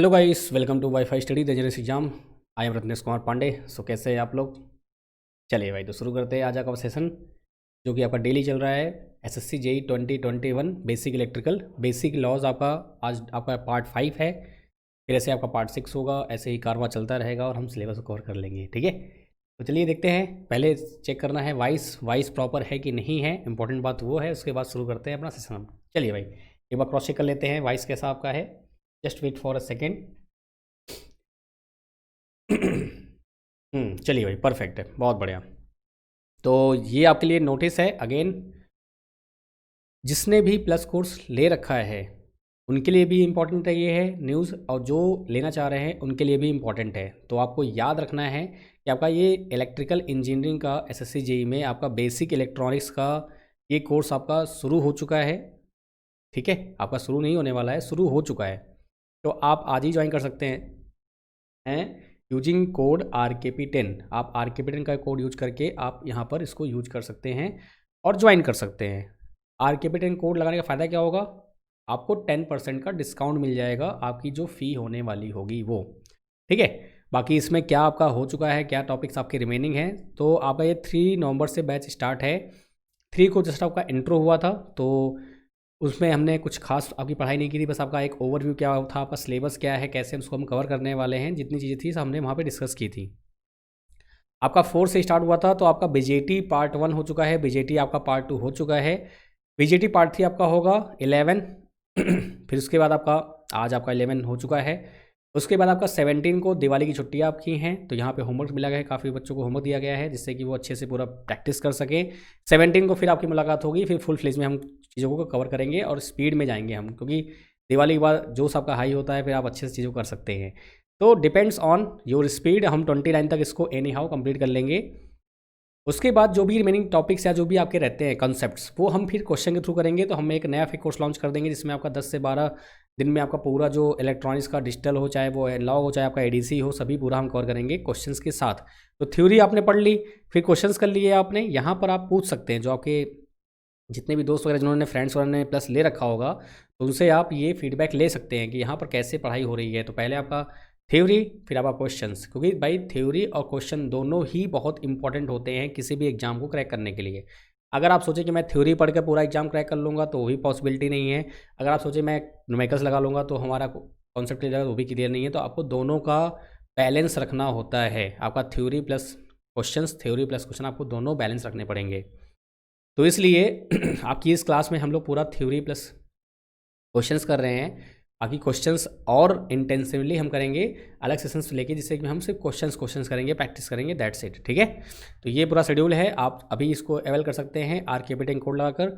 Hello guys, welcome to WiFi study the exam. I am Ratnesh Kumar Pandey. So कैसे हैं आप लोग? चलिए भाई, तो शुरू करते हैं आज का सेशन जो कि आपका डेली चल रहा है। SSC JE 2021 basic electrical basic laws आपका आज आपका पार्ट 5 है। फिर ऐसे आपका पार्ट 6 होगा, ऐसे ही कारवा चलता रहेगा और हम सिलेबस को कवर कर लेंगे। ठीक है, तो चलिए देखते हैं। पहले चेक करना है वाइस प्रॉपर है कि नहीं है, इंपॉर्टेंट बात वो है। उसके बाद शुरू करते हैं अपना सेशन। चलिए भाई, एक बार क्रॉस चेक कर लेते हैं वाइस कैसा आपका है। Just wait for a second. चलिए भाई, परफेक्ट है, बहुत बढ़िया। तो ये आपके लिए नोटिस है अगेन, जिसने भी प्लस कोर्स ले रखा है उनके लिए भी इम्पॉर्टेंट है ये है न्यूज़, और जो लेना चाह रहे हैं उनके लिए भी इम्पॉर्टेंट है। तो आपको याद रखना है कि आपका ये इलेक्ट्रिकल इंजीनियरिंग का एसएससी जेई में आपका बेसिक इलेक्ट्रॉनिक्स का ये कोर्स आपका शुरू हो चुका है। ठीक है, आपका शुरू नहीं होने वाला है, शुरू हो चुका है। तो आप आज ही ज्वाइन कर सकते हैं यूजिंग कोड RKP10। आप RKP10 का कोड यूज करके आप यहाँ पर इसको यूज कर सकते हैं और ज्वाइन कर सकते हैं। RKP10 कोड लगाने का फ़ायदा क्या होगा? आपको 10% का डिस्काउंट मिल जाएगा आपकी जो फ़ी होने वाली होगी वो। ठीक है, बाकी इसमें क्या आपका हो चुका है, क्या टॉपिक्स आपके रिमेनिंग हैं। तो आपका ये 3 नवंबर से बैच स्टार्ट है। 3 को जस्ट आपका इंट्रो हुआ था, तो उसमें हमने कुछ खास आपकी पढ़ाई नहीं की थी। बस आपका एक ओवरव्यू क्या था, आपका सिलेबस क्या है, कैसे उसको हम कवर करने वाले हैं, जितनी चीज़ें थी सब हमने वहाँ पे डिस्कस की थी। आपका 4 से स्टार्ट हुआ था, तो आपका बीजेटी पार्ट 1 हो चुका है, बीजेटी आपका पार्ट 2 हो चुका है, बीजेटी पार्ट 3 आपका होगा 11। फिर उसके बाद आपका आज आपका 11 हो चुका है। उसके बाद आपका 17 को दिवाली की छुट्टियाँ आपकी हैं, तो यहाँ पे होमवर्क मिला गया है, काफ़ी बच्चों को होमवर्क दिया गया है जिससे कि वो अच्छे से पूरा प्रैक्टिस कर सकें। 17 को फिर आपकी मुलाकात होगी, फिर फुल फ्लेज में हम चीज़ों को कवर करेंगे और स्पीड में जाएंगे हम, क्योंकि दिवाली के बाद जोश आपका हाई होता है, फिर आप अच्छे से चीज़ों को कर सकते हैं। तो डिपेंड्स ऑन योर स्पीड। हम 29 तक इसको एनी हाउ कंप्लीट कर लेंगे। उसके बाद जो भी रिमेनिंग टॉपिक्स या जो भी आपके रहते हैं कॉन्सेप्ट्स, वो हम फिर क्वेश्चन के थ्रू करेंगे। तो हम एक नया फिर कोर्स लॉन्च कर देंगे जिसमें आपका 10 से 12 दिन में आपका पूरा जो इलेक्ट्रॉनिक्स का डिजिटल हो, चाहे वो एनालॉग हो, चाहे आपका एडीसी हो, सभी पूरा हम कवर करेंगे क्वेश्चंस के साथ। तो थ्योरी आपने पढ़ ली, फिर क्वेश्चंस कर लिए आपने। यहाँ पर आप पूछ सकते हैं, जो आपके जितने भी दोस्त वगैरह जिन्होंने फ्रेंड्स वगैरह ने प्लस ले रखा होगा, तो उनसे आप ये फीडबैक ले सकते हैं कि यहाँ पर कैसे पढ़ाई हो रही है। तो पहले आपका थ्योरी, फिर आपका क्वेश्चंस, क्योंकि भाई थ्योरी और क्वेश्चन दोनों ही बहुत इंपॉर्टेंट होते हैं किसी भी एग्जाम को क्रैक करने के लिए। अगर आप सोचें कि मैं थ्योरी पढ़ के पूरा एग्जाम क्रैक कर लूँगा तो वो भी पॉसिबिलिटी नहीं है। अगर आप सोचें मैं न्यूमेरिकल्स लगा लूँगा तो हमारा कॉन्सेप्ट क्लियर जाएगा, वो भी क्लियर नहीं है। तो आपको दोनों का बैलेंस रखना होता है। आपका theory plus questions, theory plus question, आपको दोनों बैलेंस रखने पड़ेंगे। तो इसलिए आपकी इस क्लास में हम लोग पूरा थ्योरी प्लस क्वेश्चंस कर रहे हैं। बाकी क्वेश्चंस और इंटेंसिवली हम करेंगे अलग सेशंस लेके, जिससे कि हम सिर्फ क्वेश्चंस करेंगे, प्रैक्टिस करेंगे, दैट्स इट। ठीक है, तो ये पूरा शेड्यूल है। आप अभी इसको अवेल कर सकते हैं RKP10 कोड लगाकर,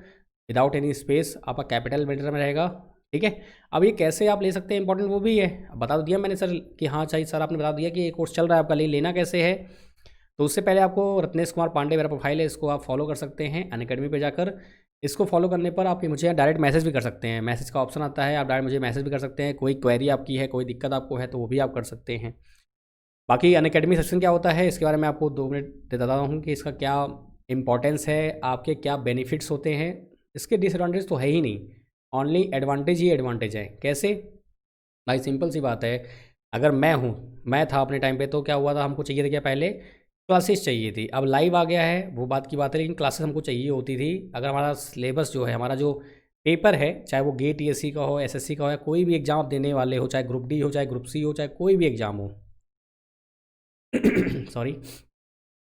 विदाउट एनी स्पेस। आपका कैपिटल लेटर में रहेगा। ठीक है, अब ये कैसे आप ले सकते हैं इंपॉर्टेंट वो भी है, बता दिया मैंने सर कि हाँ चाहिए सर, आपने बता दिया कि ये कोर्स चल रहा है आपका, लेना कैसे है। तो उससे पहले आपको रत्नेश कुमार पांडे मेरा प्रोफाइल है, इसको आप फॉलो कर सकते हैं अनअकैडमी पे जाकर। इसको फॉलो करने पर आप मुझे डायरेक्ट मैसेज भी कर सकते हैं, मैसेज का ऑप्शन आता है, आप डायरेक्ट मुझे मैसेज भी कर सकते हैं। कोई क्वेरी आपकी है, कोई दिक्कत आपको है, तो वो भी आप कर सकते हैं। बाकी अनअकैडमी सेक्शन क्या होता है, इसके बारे में आपको 2 मिनट बताता हूँ कि इसका क्या इंपॉर्टेंस है, आपके क्या बेनिफिट्स होते हैं। इसके डिसएडवांटेज तो है ही नहीं, ओनली एडवांटेज ही एडवांटेज है। कैसे भाई? सिंपल सी बात है। अगर मैं था अपने टाइम पे, तो क्या हुआ था, हमको चाहिए था क्या, पहले क्लासेस चाहिए थी। अब लाइव आ गया है, वो बात की बात है, लेकिन क्लासेस हमको चाहिए होती थी। अगर हमारा सिलेबस जो है, हमारा जो पेपर है, चाहे वो गेट TSC का हो, SSC का हो, या कोई भी एग्ज़ाम आप देने वाले हो, चाहे ग्रुप D हो, चाहे ग्रुप C हो, चाहे कोई भी एग्ज़ाम हो सॉरी,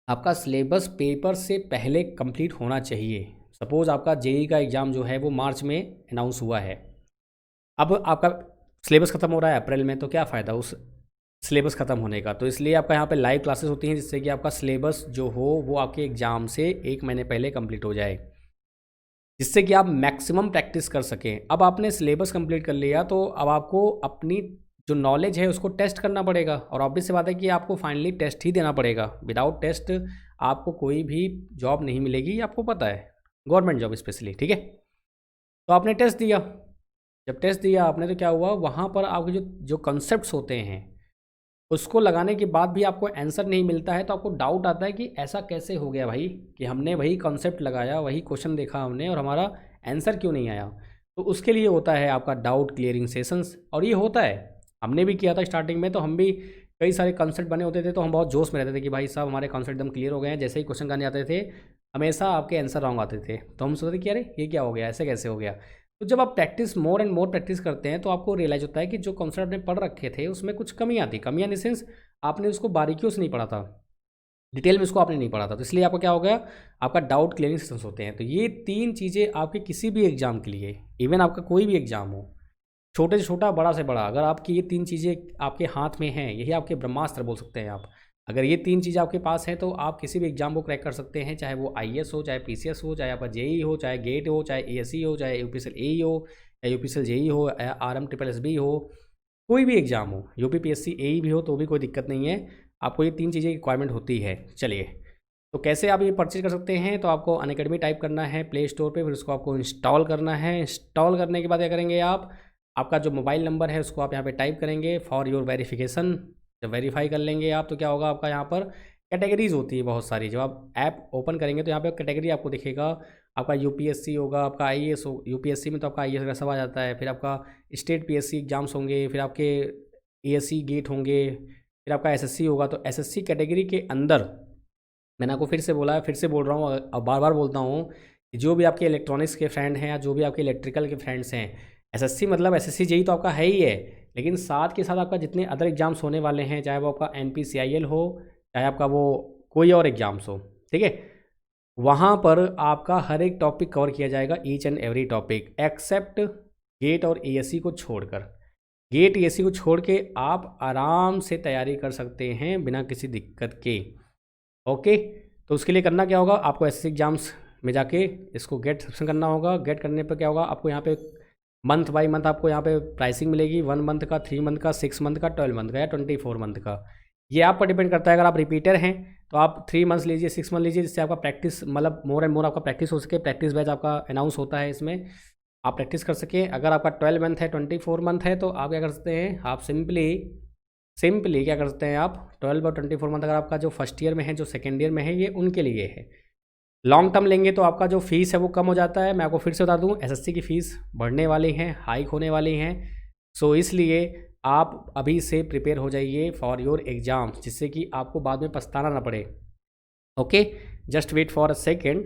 आपका सिलेबस पेपर से पहले कंप्लीट होना चाहिए। सपोज़ आपका जेई का एग्ज़ाम जो है वो मार्च में अनाउंस हुआ है, अब आपका सिलेबस ख़त्म हो रहा है अप्रैल में, तो क्या फ़ायदा उस सिलेबस ख़त्म होने का। तो इसलिए आपका यहाँ पे लाइव क्लासेस होती हैं, जिससे कि आपका सिलेबस जो हो वो आपके एग्ज़ाम से 1 महीने पहले कंप्लीट हो जाए, जिससे कि आप मैक्सिमम प्रैक्टिस कर सकें। अब आपने सिलेबस कंप्लीट कर लिया, तो अब आपको अपनी जो नॉलेज है उसको टेस्ट करना पड़ेगा, और ऑब्वियस सी बात है कि आपको फाइनली टेस्ट ही देना पड़ेगा। विदाउट टेस्ट आपको कोई भी जॉब नहीं मिलेगी, आपको पता है, गवर्नमेंट जॉब स्पेशली। ठीक है, तो आपने टेस्ट दिया, जब टेस्ट दिया आपने, तो क्या हुआ, वहाँ पर आपके जो जो कॉन्सेप्ट्स होते हैं उसको लगाने के बाद भी आपको आंसर नहीं मिलता है, तो आपको डाउट आता है कि ऐसा कैसे हो गया भाई, कि हमने वही कॉन्सेप्ट लगाया, वही क्वेश्चन देखा हमने, और हमारा आंसर क्यों नहीं आया। तो उसके लिए होता है आपका डाउट क्लियरिंग सेशंस, और ये होता है हमने भी किया था स्टार्टिंग में, तो हम भी कई सारे कॉन्सेप्ट बने होते थे तो हम बहुत जोश में रहते थे कि भाई साहब हमारे कॉन्सेप्ट एकदम क्लियर हो गए हैं। जैसे ही क्वेश्चन करने आते थे हमेशा आपके आंसर रॉन्ग आते थे, तो हम सोचते कि अरे ये क्या हो गया, ऐसे कैसे हो गया। तो जब आप practice more and more practice करते हैं तो आपको रियलाइज होता है कि जो कॉन्सेप्ट आपने पढ़ रखे थे उसमें कुछ कमियाँ थी। कमियाँ इन द सेंस आपने उसको बारीकियों से नहीं पढ़ा था, डिटेल में उसको आपने नहीं पढ़ा था, तो इसलिए आपका क्या हो गया, आपका डाउट क्लियरिंग सेशंस होते हैं। तो ये 3 चीज़ें आपके किसी भी एग्जाम के लिए, इवन आपका कोई भी एग्जाम हो, छोटे से छोटा बड़ा से बड़ा, अगर आपकी ये 3 चीज़ें आपके हाथ में हैं, यही आपके ब्रह्मास्त्र बोल सकते हैं आप। अगर ये 3 चीज़ें आपके पास हैं तो आप किसी भी एग्जाम को क्रैक कर सकते हैं, चाहे वो आईएएस हो, चाहे पीसीएस हो, चाहे आपका जेई हो, चाहे गेट हो, चाहे एएससी हो, चाहे यूपीएससी एई हो, या यूपीएससी जेई हो, आरएम ट्रिपल एसबी हो, कोई भी एग्जाम हो, यूपीपीएससी एई भी हो तो भी कोई दिक्कत नहीं है। आपको ये 3 चीज़ें रिक्वायरमेंट होती है। चलिए, तो कैसे आप ये परचेज कर सकते हैं, तो आपको अनअकैडमी टाइप करना है प्ले स्टोर पे, फिर उसको आपको इंस्टॉल करना है। इंस्टॉल करने के बाद क्या करेंगे आप, आपका जो मोबाइल नंबर है उसको आप यहाँ पे टाइप करेंगे फॉर योर वेरिफिकेशन। जब वेरीफाई कर लेंगे आप तो क्या होगा, आपका यहाँ पर कैटेगरीज होती है बहुत सारी। जब आप ऐप ओपन करेंगे तो यहाँ पे कैटेगरी आपको दिखेगा, आपका यूपीएससी होगा, आपका आईएएस हो, यूपीएससी में तो आपका आईएएस का सब आ जाता है, फिर आपका स्टेट पीएससी एग्जाम्स होंगे, फिर आपके एएससी गेट होंगे, फिर आपका एसएससी होगा। तो एसएससी कैटेगरी के अंदर मैंने आपको फिर से बोला है, फिर से बोल रहा हूँ, अब बार बार बोलता हूँ कि जो भी आपके इलेक्ट्रॉनिक्स के फ्रेंड हैं या जो भी आपके इलेक्ट्रिकल के फ्रेंड्स हैं, एसएससी मतलब एसएससी जेई तो आपका है ही है, लेकिन साथ के साथ आपका जितने अदर एग्जाम्स होने वाले हैं, चाहे वो आपका एनपीसीआईएल हो, चाहे आपका वो कोई और एग्जाम्स हो, ठीक है, वहाँ पर आपका हर एक टॉपिक कवर किया जाएगा, each and every topic except GATE और एएससी को छोड़कर। गेट एएससी को छोड़ के आप आराम से तैयारी कर सकते हैं बिना किसी दिक्कत के। ओके, तो उसके लिए करना क्या होगा, आपको एसएससी एग्जाम्स में जाके इसको गेट सब्सक्रिप्शन करना होगा। गेट करने पर क्या होगा, आपको यहाँ पे मंथ बाई मंथ आपको यहाँ पे प्राइसिंग मिलेगी, 1 मंथ का, 3 मंथ का, 6 मंथ का, 12 मंथ का या 24 मंथ का। ये आप पर डिपेंड करता है। अगर आप रिपीटर हैं तो आप 3 मंथ्स लीजिए, 6 मंथ लीजिए, जिससे आपका प्रैक्टिस मतलब मोर एंड मोर आपका प्रैक्टिस हो सके। प्रैक्टिस बैच आपका अनाउंस होता है, इसमें आप प्रैक्टिस कर सकें। अगर आपका 12 मंथ है, 24 मंथ है, तो आप क्या कर सकते हैं, आप सिंपली क्या कर सकते हैं, आप 12 और 24 मंथ अगर आपका जो फर्स्ट ईयर में है, जो सेकेंड ईयर में है, ये उनके लिए है। लॉन्ग टर्म लेंगे तो आपका जो फीस है वो कम हो जाता है। मैं आपको फिर से बता दूं, एसएससी की फ़ीस बढ़ने वाली हैं, हाइक होने वाली हैं। सो इसलिए आप अभी से प्रिपेयर हो जाइए फॉर योर एग्ज़ाम्स, जिससे कि आपको बाद में पछताना ना पड़े। Okay, just wait for a second,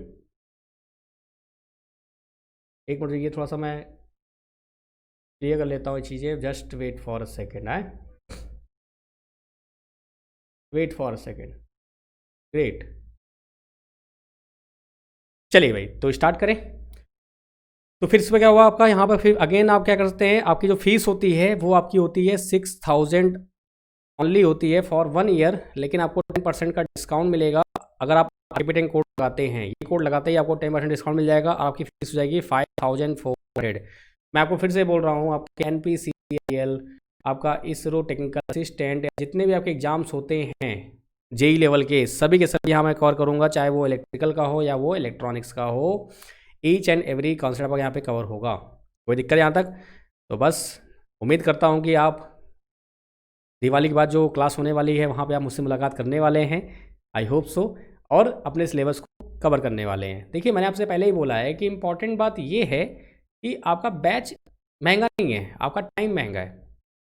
एक मिनट, ये थोड़ा सा मैं क्लियर कर लेता हूँ चीज़ें। Just wait for a second, है, wait for a second, great. चलिए भाई, तो स्टार्ट करें। तो फिर इसमें क्या हुआ आपका, यहाँ पर फिर अगेन आप क्या कर सकते हैं, आपकी जो फीस होती है वो आपकी होती है 6000 ओनली होती है फॉर 1 ईयर, लेकिन आपको 10% का डिस्काउंट मिलेगा अगर आप मार्केटिंग कोड लगाते हैं। ये कोड लगाते ही आपको 10% डिस्काउंट मिल जाएगा और आपकी फीस हो जाएगी 5400। मैं आपको फिर से बोल रहा हूँ, आपके एनपीसीआईएल, आपका इसरो टेक्निकल असिस्टेंट, जितने भी आपके एग्जाम्स होते हैं जेई लेवल के, सभी के सभी यहाँ मैं कवर करूँगा, चाहे वो इलेक्ट्रिकल का हो या वो इलेक्ट्रॉनिक्स का हो। ईच एंड एवरी कॉन्सेप्ट आपका यहाँ पे कवर होगा, कोई दिक्कत यहाँ तक। तो बस उम्मीद करता हूँ कि आप दिवाली के बाद जो क्लास होने वाली है वहाँ पे आप मुझसे मुलाकात करने वाले हैं, आई होप सो, और अपने सिलेबस को कवर करने वाले हैं। देखिए, मैंने आपसे पहले ही बोला है कि इम्पॉर्टेंट बात ये है कि आपका बैच महंगा नहीं है, आपका टाइम महंगा है,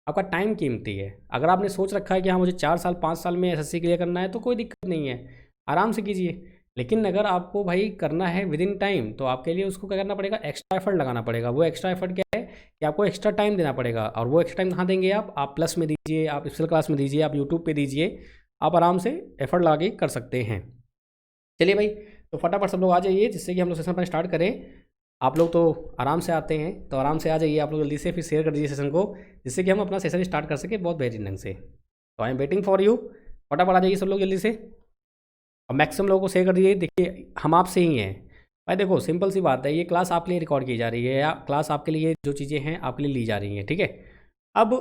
आपका टाइम कीमती है। अगर आपने सोच रखा है कि हाँ मुझे 4 साल 5 साल में एसएससी क्लियर करना है तो कोई दिक्कत नहीं है, आराम से कीजिए। लेकिन अगर आपको भाई करना है विद इन टाइम, तो आपके लिए उसको क्या करना पड़ेगा, एक्स्ट्रा एफर्ट लगाना पड़ेगा। वो एक्स्ट्रा एफर्ट क्या है कि आपको एक्स्ट्रा टाइम देना पड़ेगा, और वो एक्स्ट्रा टाइम कहाँ देंगे आप प्लस में दीजिए, आप स्पेशल क्लास में दीजिए, आप यूट्यूब पे दीजिए, आप आराम से एफर्ट लगा के कर सकते हैं। चलिए भाई, तो फटाफट सब लोग आ जाइए, जिससे कि हम लोग सेशन अपना स्टार्ट करें। आप लोग तो आराम से आते हैं, तो आराम से आ जाइए आप लोग, जल्दी से फिर शेयर कर दीजिए सेशन को, जिससे कि हम अपना सेशन स्टार्ट कर सकें बहुत बेहतरीन ढंग से। तो I am waiting for you, फटाफट आ जाइए सब लोग जल्दी से, और मैक्सिमम लोगों को शेयर कर दीजिए। देखिए, हम आपसे ही हैं भाई, देखो सिंपल सी बात है, ये क्लास आपके लिए रिकॉर्ड की जा रही है, या क्लास आपके लिए जो चीज़ें हैं आपके लिए ली जा रही हैं, ठीक है। अब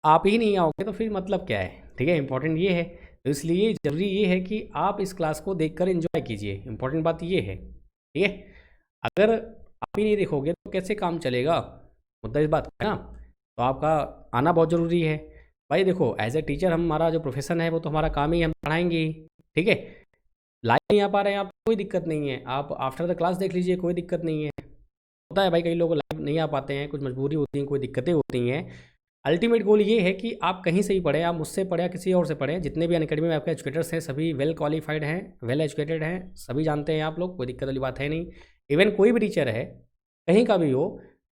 आप ही नहीं आओगे तो फिर मतलब क्या है, ठीक है, इंपॉर्टेंट ये है। तो इसलिए ज़रूरी ये है कि आप इस क्लास को देखकर एंजॉय कीजिए, इंपॉर्टेंट बात ये है, ठीक है। अगर आप ही नहीं देखोगे तो कैसे काम चलेगा, मुद्दा इस बात का है ना। तो आपका आना बहुत ज़रूरी है भाई। देखो, एज ए टीचर हमारा जो प्रोफेशन है वो तो हमारा काम ही, हम पढ़ाएंगे ही, ठीक है। लाइव नहीं आ पा रहे हैं आप, कोई दिक्कत नहीं है, आप आफ्टर द क्लास देख लीजिए, कोई दिक्कत नहीं है। होता है भाई, कई लोग लाइव नहीं आ पाते हैं, कुछ मजबूरी होती है, कोई दिक्कतें होती हैं, अल्टीमेट गोल ये है कि आप कहीं से ही पढ़ें, आप मुझसे पढ़ें या किसी और से पढ़ें, जितने भी अनअकैडमी में आपके एजुकेटर्स हैं सभी वेल क्वालिफाइड हैं, वेल एजुकेटेड हैं, सभी जानते हैं आप लोग, कोई दिक्कत वाली बात है नहीं। इवन कोई भी टीचर है कहीं का भी हो,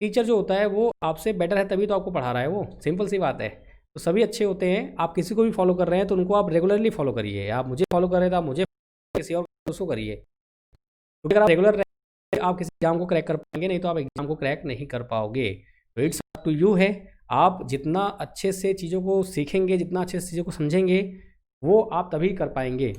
टीचर जो होता है वो आपसे बेटर है तभी तो आपको पढ़ा रहा है, वो सिंपल सी बात है। तो सभी अच्छे होते हैं। आप किसी को भी फॉलो कर रहे हैं तो उनको आप रेगुलरली फॉलो करिए। आप मुझे फॉलो कर रहे हैं तो आप मुझे किसी और उसको करिए, क्योंकि अगर आप रेगुलर आप किसी एग्जाम को क्रैक कर पाएंगे, नहीं तो आप एग्जाम को क्रैक नहीं कर पाओगे। तो इट्स अप टू यू है, आप जितना अच्छे से चीज़ों को सीखेंगे, जितना अच्छे से चीज़ों को समझेंगे, वो आप तभी कर पाएंगे।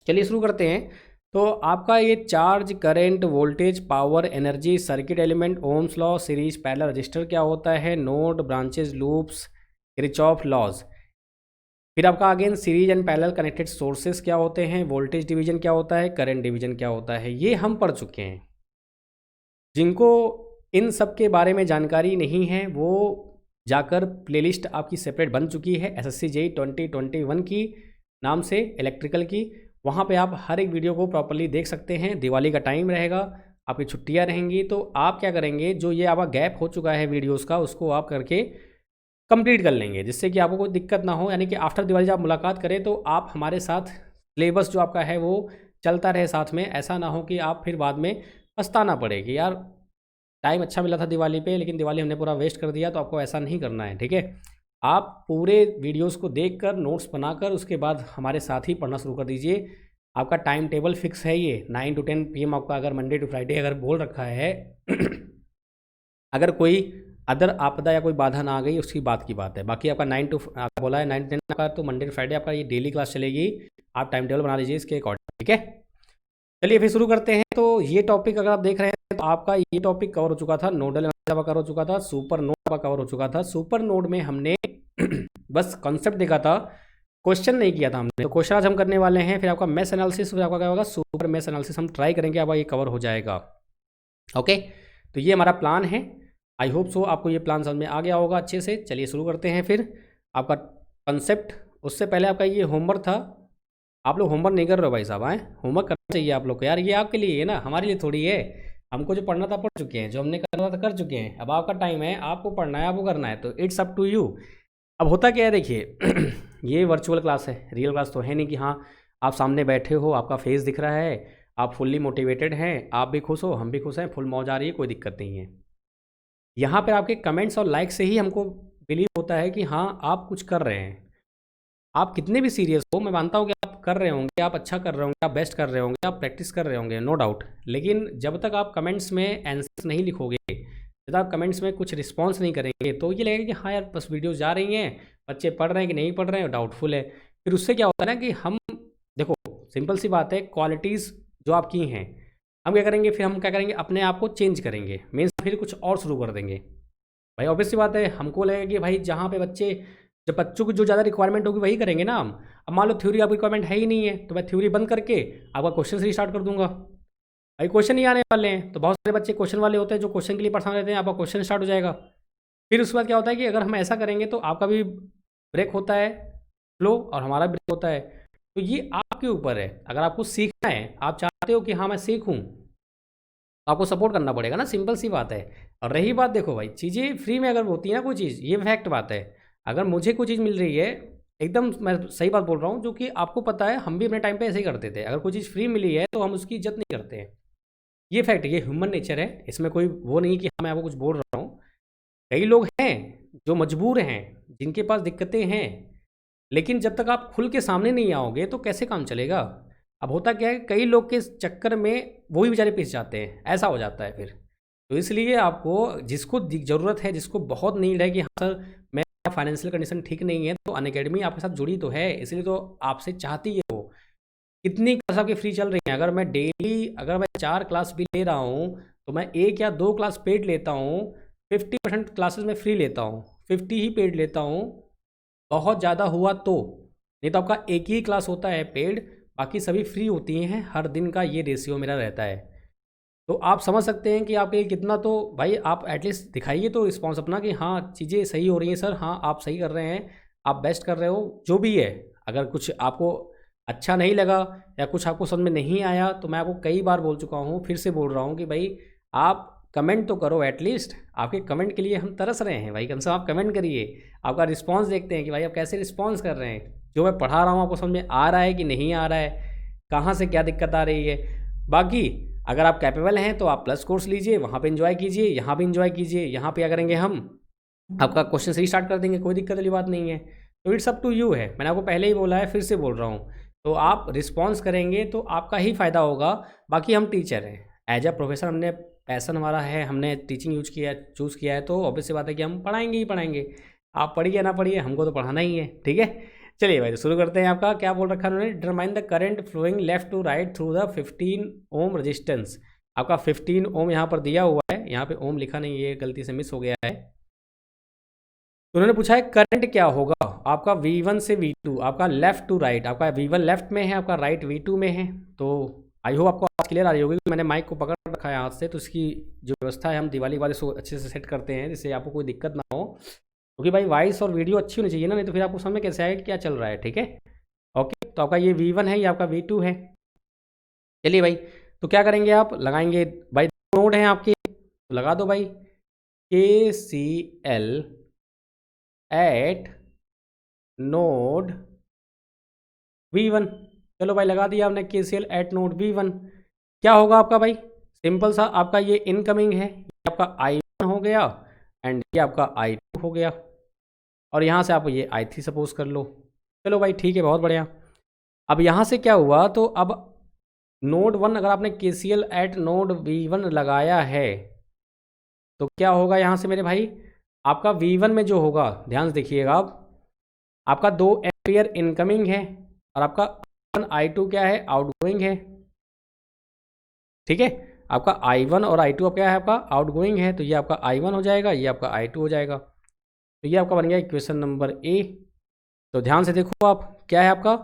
चलिए शुरू करते हैं। तो आपका ये charge, current, voltage, power, energy, circuit element, Ohm's law, series, parallel, resistor क्या होता है, node, branches, loops, Kirchhoff laws. फिर आपका again series and parallel connected sources क्या होते हैं, वोल्टेज डिवीजन क्या होता है, करंट डिवीजन क्या होता है, ये हम पढ़ चुके हैं। जिनको इन सब के बारे में जानकारी नहीं है वो जाकर प्लेलिस्ट आपकी सेपरेट बन चुकी है एसएससी जेईई 2021 की नाम से, इलेक्ट्रिकल की। वहाँ पे आप हर एक वीडियो को प्रॉपर्ली देख सकते हैं। दिवाली का टाइम रहेगा, आपकी छुट्टियाँ रहेंगी, तो आप क्या करेंगे, जो ये आपका गैप हो चुका है वीडियोज़ का, उसको आप करके कंप्लीट कर लेंगे, जिससे कि आपको कोई दिक्कत ना हो। यानी कि आफ्टर दिवाली जब आप मुलाकात करें तो आप हमारे साथ सिलेबस जो आपका है वो चलता रहे साथ में। ऐसा ना हो कि आप फिर बाद में पछताना पड़े कि यार टाइम अच्छा मिला था दिवाली पे, लेकिन दिवाली हमने पूरा वेस्ट कर दिया। तो आपको ऐसा नहीं करना है, ठीक है। आप पूरे वीडियोस को देखकर नोट्स बनाकर उसके बाद हमारे साथ ही पढ़ना शुरू कर दीजिए। आपका टाइम टेबल फिक्स है, ये 9 to 10 PM आपका अगर मंडे टू फ्राइडे अगर बोल रखा है अगर कोई अदर आपदा या कोई बाधा ना आ गई उसकी बात की बात है। बाकी आपका 9 to आपका बोला है 9 to 10 का, तो मंडे टू फ्राइडे आपका ये डेली क्लास चलेगी। आप टाइम टेबल बना लीजिए इसके अकॉर्डिंग, ठीक है। चलिए फिर शुरू करते हैं। तो ये टॉपिक अगर आप देख रहे हैं तो आपका ये टॉपिक कवर हो चुका था, नोडल एनालिसिस कवर हो चुका था, सुपर नोड का कवर हो चुका था। सुपर नोड में हमने बस कॉन्सेप्ट देखा था, क्वेश्चन नहीं किया था हमने। तो क्वेश्चन आज हम करने वाले हैं। फिर आपका मैथ एनालिसिस, फिर आपका क्या होगा, सुपर मैथ एनालिसिस हम ट्राई करेंगे, अब ये कवर हो जाएगा। ओके, तो ये हमारा प्लान है। आई होप सो आपको ये प्लान समझ में आ गया होगा अच्छे से। चलिए शुरू करते हैं फिर आपका कंसेप्ट। उससे पहले आपका ये होमवर्क था, आप लोग होमवर्क नहीं कर रहे हो भाई साहब, आए होमवर्क करना चाहिए आप लोग को यार। ये आपके लिए है ना, हमारे लिए थोड़ी है। हमको जो पढ़ना था पढ़ चुके हैं, जो हमने करना था कर चुके हैं। अब आपका टाइम है, आपको पढ़ना है, आपको करना है, तो इट्स अप टू यू। अब होता क्या है देखिए ये वर्चुअल क्लास है, रियल क्लास तो है नहीं कि हाँ आप सामने बैठे हो, आपका फेस दिख रहा है, आप फुल्ली मोटिवेटेड हैं, आप भी खुश हो, हम भी खुश हैं, फुल मौज आ रही है, कोई दिक्कत नहीं है। यहाँ पर आपके कमेंट्स और लाइक से ही हमको बिलीव होता है कि हाँ आप कुछ कर रहे हैं। आप कितने भी सीरियस हो, मैं मानता हूँ कि आप कर रहे होंगे, आप अच्छा कर रहे होंगे, आप बेस्ट कर रहे होंगे, आप प्रैक्टिस कर रहे होंगे, नो डाउट। लेकिन जब तक आप कमेंट्स में आंसर्स नहीं लिखोगे, जब आप कमेंट्स में कुछ रिस्पॉन्स नहीं करेंगे, तो ये लगेगा कि हाँ यार बस वीडियोस जा रही हैं, बच्चे पढ़ रहे हैं कि नहीं पढ़ रहे हैं, डाउटफुल है। फिर उससे क्या होता है ना कि हम देखो सिंपल सी बात है, क्वालिटीज़ जो आपकी हैं हम क्या करेंगे, फिर हम क्या करेंगे, अपने आप को चेंज करेंगे, मीन्स फिर कुछ और शुरू कर देंगे। भाई ऑब्वियस सी बात है, हमको लगेगा कि भाई जहाँ पे बच्चे, जब बच्चों की जो ज़्यादा रिक्वायरमेंट होगी वही करेंगे ना हम। अब मान लो थ्योरी आपकी रिक्वायरमेंट है ही नहीं है, तो मैं थ्योरी बंद करके आपका क्वेश्चन से स्टार्ट कर दूंगा। भाई क्वेश्चन ही आने वाले हैं, तो बहुत सारे बच्चे क्वेश्चन वाले होते हैं जो क्वेश्चन के लिए परेशान रहते हैं, आपका क्वेश्चन स्टार्ट हो जाएगा। फिर उसके बाद क्या होता है कि अगर हम ऐसा करेंगे तो आपका भी ब्रेक होता है फ्लो और हमारा ब्रेक होता है। तो ये आपके ऊपर है, अगर आपको सीखना है, आप चाहते हो कि हाँ मैं सीखूँ, तो आपको सपोर्ट करना पड़ेगा ना, सिंपल सी बात है। और रही बात देखो भाई, चीज़ें फ्री में अगर होती है ना कोई चीज़, ये फैक्ट बात है। अगर मुझे कोई चीज़ मिल रही है, एकदम मैं सही बात बोल रहा हूँ, जो कि आपको पता है, हम भी अपने टाइम पे ऐसे ही करते थे। अगर कोई चीज़ फ्री मिली है तो हम उसकी इज्जत नहीं करते हैं। ये फैक्ट, ये ह्यूमन नेचर है, इसमें कोई वो नहीं कि मैं आपको कुछ बोल रहा हूँ। कई लोग हैं जो मजबूर हैं, जिनके पास दिक्कतें हैं, लेकिन जब तक आप खुल के सामने नहीं आओगे तो कैसे काम चलेगा। अब होता क्या है, कई लोग के चक्कर में वो ही बेचारे पिस जाते हैं, ऐसा हो जाता है फिर। तो इसलिए आपको जिसको ज़रूरत है, जिसको बहुत नीड है कि हाँ सर मैं फाइनेंशियल कंडीशन ठीक नहीं है, तो अनअकैडमी आपके साथ जुड़ी तो है, इसलिए तो आपसे चाहती है वो। कितनी क्लास आपकी फ्री चल रही है, अगर मैं डेली अगर मैं 4 क्लास भी ले रहा हूँ तो मैं 1 या 2 क्लास पेड लेता हूँ। 50% क्लासेस में फ्री लेता हूँ, 50 ही पेड लेता हूँ, बहुत ज़्यादा हुआ तो। नहीं तो आपका एक ही क्लास होता है पेड, बाकी सभी फ्री होती हैं। हर दिन का ये रेशियो मेरा रहता है। तो आप समझ सकते हैं कि आपके लिए कितना, तो भाई आप एटलीस्ट दिखाइए तो रिस्पॉन्स अपना कि हाँ चीज़ें सही हो रही हैं सर, हाँ आप सही कर रहे हैं, आप बेस्ट कर रहे हो, जो भी है। अगर कुछ आपको अच्छा नहीं लगा या कुछ आपको समझ में नहीं आया, तो मैं आपको कई बार बोल चुका हूँ, फिर से बोल रहा हूँ कि भाई आप कमेंट तो करो एटलीस्ट। आपके कमेंट के लिए हम तरस रहे हैं भाई, कम से कम आप कमेंट करिए, आपका रिस्पांस देखते हैं कि भाई आप कैसे रिस्पांस कर रहे हैं, जो मैं पढ़ा रहा हूँ आपको समझ में आ रहा है कि नहीं आ रहा है, कहाँ से क्या दिक्कत आ रही है। बाकी अगर आप कैपेबल हैं तो आप प्लस कोर्स लीजिए, वहाँ पे एंजॉय कीजिए, यहाँ भी एंजॉय कीजिए। यहाँ पे क्या करेंगे हम, आपका क्वेश्चन से ही स्टार्ट कर देंगे, कोई दिक्कत वाली बात नहीं है। तो इट्स अप टू यू है, मैंने आपको पहले ही बोला है, फिर से बोल रहा हूँ। तो आप रिस्पॉन्स करेंगे तो आपका ही फ़ायदा होगा। बाकी हम टीचर हैं, एज अ प्रोफेसर हमने पैसन हमारा है, हमने टीचिंग चूज़ किया है, तो ऑब्वियस सी बात है कि हम पढ़ाएंगे ही पढ़ाएंगे। आप पढ़िए ना पढ़िए, हमको तो पढ़ाना ही है, ठीक है। चलिए भाई, तो शुरू करते हैं। आपका क्या बोल रखा है उन्होंने, determine the current flowing left to right through the 15 ohm resistance. आपका 15 ओम यहाँ पर दिया हुआ है, यहाँ पे ओम लिखा नहीं, ये गलती से मिस हो गया है। तो उन्होंने पूछा है करंट क्या होगा आपका V1 से V2, आपका लेफ्ट टू राइट, आपका V1 लेफ्ट में है, आपका राइट V2 में है। तो आई होप आपको बात क्लियर आ रही होगी। मैंने माइक को पकड़ रखा है हाथ से, तो इसकी जो व्यवस्था है हम दिवाली के बाद इसको अच्छे से सेट करते हैं, जिससे आपको कोई दिक्कत ना हो। क्योंकि भाई वॉइस और वीडियो अच्छी होनी चाहिए ना, नहीं तो फिर आपको समझ में कैसे आएगा कि क्या चल रहा है, ठीक है। ओके, तो आपका ये V1 है, ये आपका V2 है। चलिए भाई, तो क्या करेंगे, आप लगाएंगे भाई, नोड हैं आपके, तो लगा दो भाई KCL एट नोड V1। चलो भाई, लगा दिया आपने KCL एट नोड V1। क्या होगा आपका भाई, सिंपल सा, आपका ये इनकमिंग है, ये आपका I1 हो गया, एंड ये आपका I2 हो गया, और यहाँ से आप ये I3 सपोज कर लो। चलो भाई ठीक है, बहुत बढ़िया। अब यहाँ से क्या हुआ, तो अब नोड 1 अगर आपने KCL एट नोड V1 लगाया है, तो क्या होगा यहाँ से मेरे भाई, आपका V1 में जो होगा, ध्यान से देखिएगा आप, आपका 2 एम्पियर इनकमिंग है, और आपका I2 क्या है, आउटगोइंग है, ठीक है। आपका I1 और I2 क्या है, आपका आउटगोइंग है, तो ये आपका I1 हो जाएगा, ये आपका I2 हो जाएगा। तो ये आपका बन गया इक्वेशन नंबर A। तो ध्यान से देखो आप, क्या है आपका,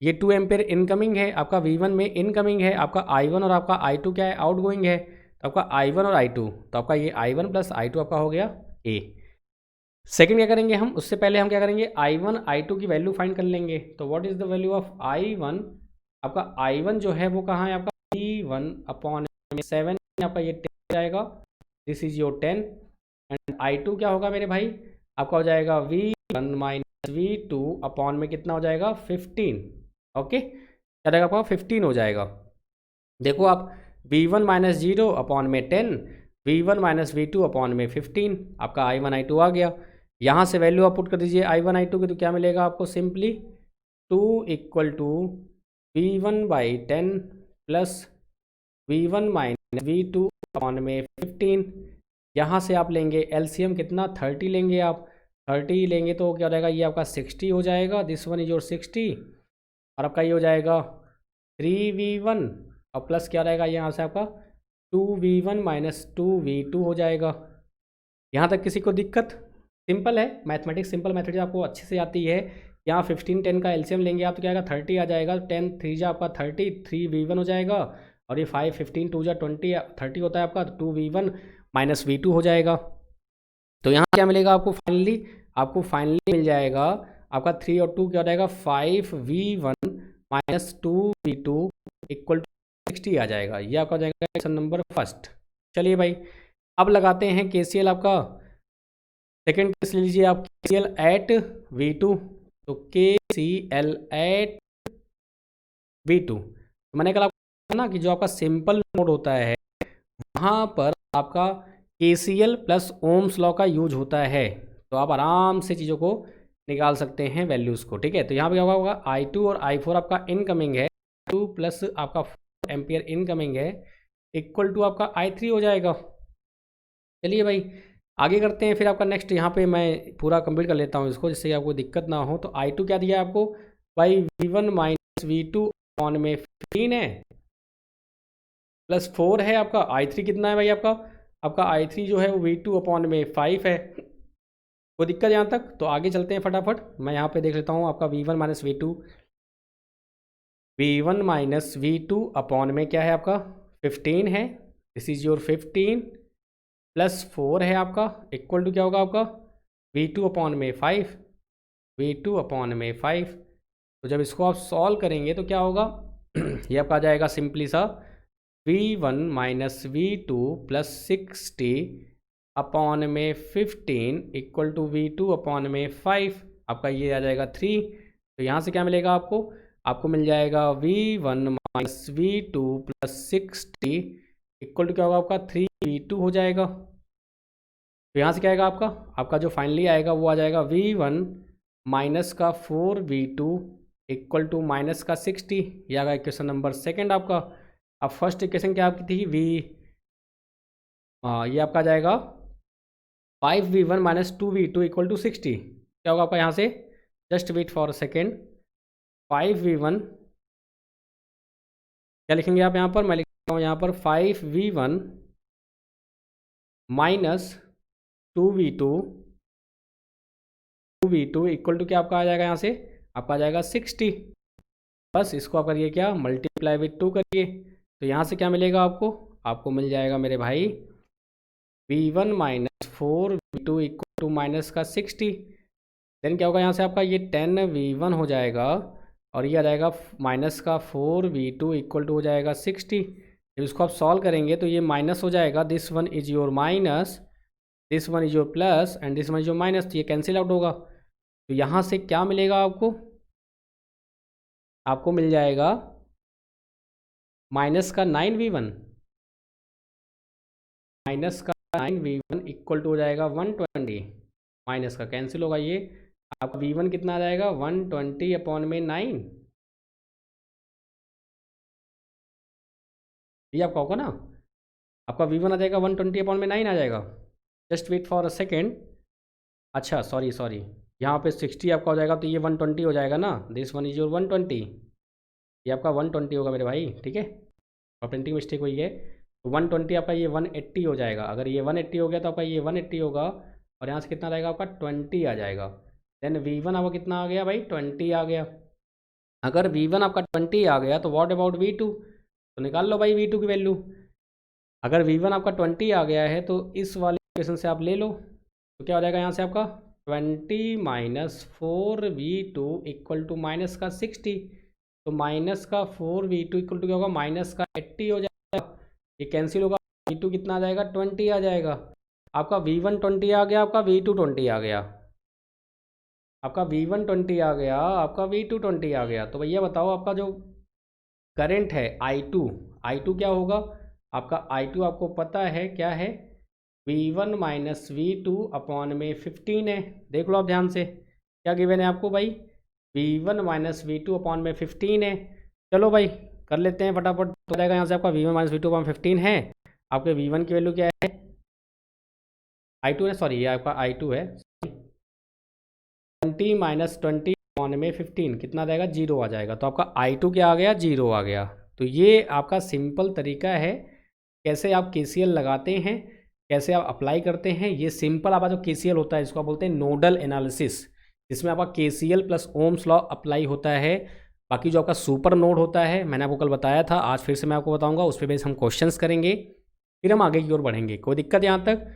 ये 2 एम्पियर इनकमिंग है, आपका V1 में इनकमिंग है, आपका I1 और आपका I2 क्या है, आउटगोइंग है। तो आपका I1 और I2, तो आपका ये I1 प्लस I2 आपका हो गया A। सेकंड क्या करेंगे हम, उससे पहले हम क्या करेंगे, I1 I2 की वैल्यू फाइंड कर लेंगे। तो what is the value of I1, आपका I1 जो है वो कहाँ है, आपका V1/7, आपका ये 10 जाएगा, this is your 10। And I2 क्या होगा मेरे भाई, आपका हो जाएगा V1 माइनस V2 अपॉन में कितना हो जाएगा, 15। ओके, क्या रहेगा आपका, 15 हो जाएगा। देखो आप, V1 माइनस 0 अपॉन में 10, V1 माइनस V2 अपॉन में 15, आपका I1 I2 आ गया। यहाँ से वैल्यू आप पुट कर दीजिए I1 I2 की, तो क्या मिलेगा आपको, simply 2 equal to V1/10 plus V1 minus V2 upon में 15। यहाँ से आप लेंगे LCM कितना, 30 लेंगे आप, 30 लेंगे तो क्या हो जाएगा, ये आपका 60 हो जाएगा, दिस वन इज योर 60, और आपका ये हो जाएगा 3V1, और प्लस क्या रहेगा यहाँ से आपका 2V1 माइनस 2V2 हो जाएगा। यहाँ तक किसी को दिक्कत, सिंपल है मैथमेटिक्स, सिंपल मैथमेटिक्स आपको अच्छे से आती है। यहाँ 15 10 का एलसीएम लेंगे आप, तो क्या आएगा, 30 आ जाएगा, 10 3 जा आपका 30, 3V1 हो जाएगा, और ये 5 15 2 जा 20, 30 होता है आपका, 2V1 माइनस V2 हो जाएगा। तो यहाँ क्या मिलेगा आपको फाइनली, आपको फाइनली मिल जाएगा आपका 3 और 2 क्या हो जाएगा, 5V1 minus 2V2 equal to 60 आ जाएगा। ये आपका हो जाएगा क्वेश्चन नंबर फर्स्ट। चलिए भाई, अब लगाते हैं KCL आपका सेकेंड केस ले लीजिए आप, KCL एट V2। तो KCL एट V2, तो मैंने कल आपको ना कि जो आपका सिंपल नोड होता है वहाँ पर आपका KCL प्लस ओम्स लॉ का यूज होता है, तो आप आराम से चीज़ों को निकाल सकते हैं वैल्यूज़ को, ठीक है। तो यहाँ पे क्या होगा, I2 और I4 आपका इनकमिंग है, 2 प्लस आपका 4 एम्पियर इनकमिंग है, इक्वल टू आपका I3 हो जाएगा। चलिए भाई आगे करते हैं, फिर आपका नेक्स्ट यहाँ पे मैं पूरा कंप्लीट कर लेता हूँ इसको, जिससे आपको दिक्कत ना हो। तो I2 क्या दिया है आपको भाई, V1 माइनस V2 अपॉन में 15 है, प्लस 4 है, आपका I3 कितना है भाई, आपका I3 जो है वो V2 अपॉन में 5 है। कोई दिक्कत यहाँ तक, तो आगे चलते हैं फटाफट। मैं यहाँ पे देख लेता हूँ आपका V1 माइनस V2 अपॉन में क्या है आपका 15 है, दिस इज योर 15 प्लस 4 है आपका, इक्वल टू क्या होगा आपका V2 अपॉन में 5। तो जब इसको आप सॉल्व करेंगे तो क्या होगा ये आपका आ जाएगा सिंपली सा V1 minus V2 plus 60 upon में 15 इक्वल टू V2 अपॉन में 5, आपका ये आ जाएगा 3। तो यहाँ से क्या मिलेगा आपको? आपको मिल जाएगा V1 minus V2 plus 60 equal to क्या होगा आपका? 3V2 हो जाएगा। तो यहाँ से क्या आएगा आपका जो फाइनली आएगा वो आ जाएगा V1 माइनस का 4V2 इक्वल टू माइनस का 60। ये आ गया इक्वेशन नंबर सेकेंड आपका। अब फर्स्ट इक्वेशन क्या आपकी थी? ये आपका आ जाएगा 5V1 minus 2V2 equal to 60। क्या होगा आपका यहाँ से? Just wait for a second. 5V1 क्या लिखेंगे आप यहाँ पर? मैं लिखता हूँ यहाँ पर 5V1 minus 2V2 equal to क्या आपका आ जाएगा यहाँ से? आपका आ जाएगा 60। बस इसको आप करिए क्या? मल्टीप्लाई विथ 2 करिए। तो यहाँ से क्या मिलेगा आपको? आपको मिल जाएगा मेरे भाई V1 minus 4V2 equal to minus का 60। देन क्या होगा यहाँ से आपका? ये 10V1 हो जाएगा और ये आ जाएगा माइनस का 4V2 इक्वल टू हो जाएगा 60। जब इसको आप सॉल्व करेंगे तो ये माइनस हो जाएगा। This one is your minus, this one is your plus and this one is your minus. तो ये कैंसिल आउट होगा। तो यहाँ से क्या मिलेगा आपको? आपको मिल जाएगा माइनस का 9V1, माइनस का 9V1 इक्वल टू हो जाएगा 120। माइनस का कैंसिल होगा ये। आपका V1 कितना आ जाएगा? 120 अपॉन में 9। ये आपका होगा ना? आपका V1 आ जाएगा 120 अपॉन में 9 आ जाएगा। Just wait for a second. अच्छा सॉरी, यहाँ पे 60 आपका हो जाएगा तो ये 120 हो जाएगा ना। This one is your 120। ये आपका 120 होगा मेरे भाई, ठीक है? और प्रिंटिंग मिस्टेक हुई है। तो 120 आपका ये 180 हो जाएगा। अगर ये 180 हो गया तो आपका ये 180 होगा और यहाँ से कितना रहेगा आपका? 20 आ जाएगा। देन V1 आपका कितना आ गया भाई? 20 आ गया। अगर V1 आपका 20 आ गया तो व्हाट अबाउट V2? तो निकाल लो भाई V2 की वैल्यू। अगर V1 आपका 20 आ गया है तो इस वाले इक्वेशन से आप ले लो। तो क्या हो जाएगा यहाँ से आपका? 20 minus 4V2 equal to minus का 60। तो माइनस का 4V2 इक्वल टू क्या होगा? माइनस का 80 हो जाएगा। ये कैंसिल होगा। V2 कितना आ जाएगा? 20 आ जाएगा। आपका V1 20 आ गया, आपका V2 20 आ गया। आपका V1 20 आ गया, आपका V2 20 आ गया। तो भैया बताओ आपका जो करंट है I2 क्या होगा? आपका I2 आपको पता है क्या है? V1 माइनस V2 अपॉन में 15 है। देख लो आप ध्यान से क्या गिवन है आपको भाई? V1 माइनस V2 अपॉन में 15 है। चलो भाई कर लेते हैं फटाफट। तो जाएगा यहाँ से आपका V1 माइनस V2 अपॉन 15 है। आपके V1 की वैल्यू क्या है? I2 है, सॉरी ये आपका I2 है। 20 माइनस 20 अपॉन में 15 कितना रहेगा? 0 आ जाएगा। तो आपका I2 क्या आ गया? 0 आ गया। तो ये आपका सिंपल तरीका है कैसे आप KCL लगाते हैं, कैसे आप अप्लाई करते हैं। ये सिंपल आपका जो KCL होता है इसको आप बोलते हैं नोडल एनालिसिस, जिसमें आपका KCL plus Ohm's law apply होता है। बाकी जो आपका सुपर नोड होता है मैंने आपको कल बताया था, आज फिर से मैं आपको बताऊंगा। उस पर बेस हम क्वेश्चंस करेंगे, फिर हम आगे की ओर बढ़ेंगे। कोई दिक्कत यहाँ तक?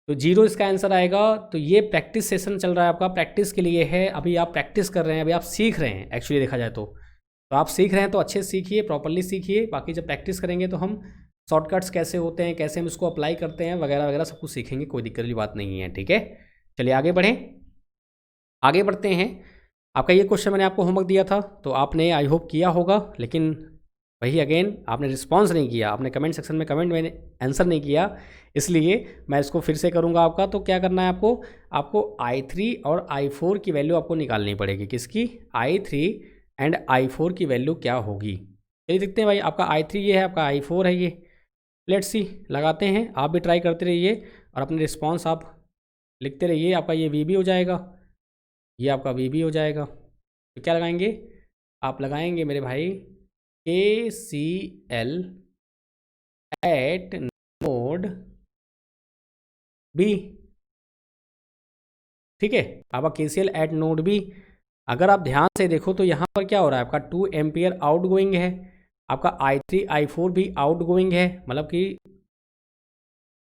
तो 0 इसका आंसर आएगा। तो ये प्रैक्टिस सेशन चल रहा है आपका, प्रैक्टिस के लिए है। अभी आप प्रैक्टिस कर रहे हैं, अभी आप सीख रहे हैं। एक्चुअली देखा जाए तो आप सीख रहे हैं तो अच्छे से सीखिए, प्रॉपरली सीखिए। बाकी जब प्रैक्टिस करेंगे तो हम शॉर्टकट्स कैसे होते हैं, कैसे हम इसको अप्लाई करते हैं वगैरह वगैरह सब कुछ सीखेंगे। कोई दिक्कत वाली बात नहीं है, ठीक है? चलिए आगे बढ़ें, आगे बढ़ते हैं। आपका ये क्वेश्चन मैंने आपको होमवर्क दिया था तो आपने आई होप किया होगा, लेकिन वही अगेन आपने रिस्पॉन्स नहीं किया, आपने कमेंट सेक्शन में कमेंट में आंसर नहीं किया, इसलिए मैं इसको फिर से करूँगा आपका। तो क्या करना है आपको I3 और I4 की वैल्यू आपको निकालनी पड़ेगी। किसकी? I3 एंड I4 की वैल्यू क्या होगी? चलिए देखते हैं भाई। आपका I3 ये है, आपका I4 है ये। लेट्स सी, लगाते हैं। आप भी ट्राई करते रहिए और अपने रिस्पॉन्स आप लिखते रहिए। आपका ये VB हो जाएगा, ये आपका VB हो जाएगा। तो क्या लगाएंगे? आप लगाएंगे मेरे भाई KCL एट नोड B, ठीक है? आपका KCL एट नोड B। अगर आप ध्यान से देखो तो यहाँ पर क्या हो रहा है? आपका 2 एम्पियर आउट गोइंग है, आपका I3 I4 भी आउट गोइंग है, मतलब कि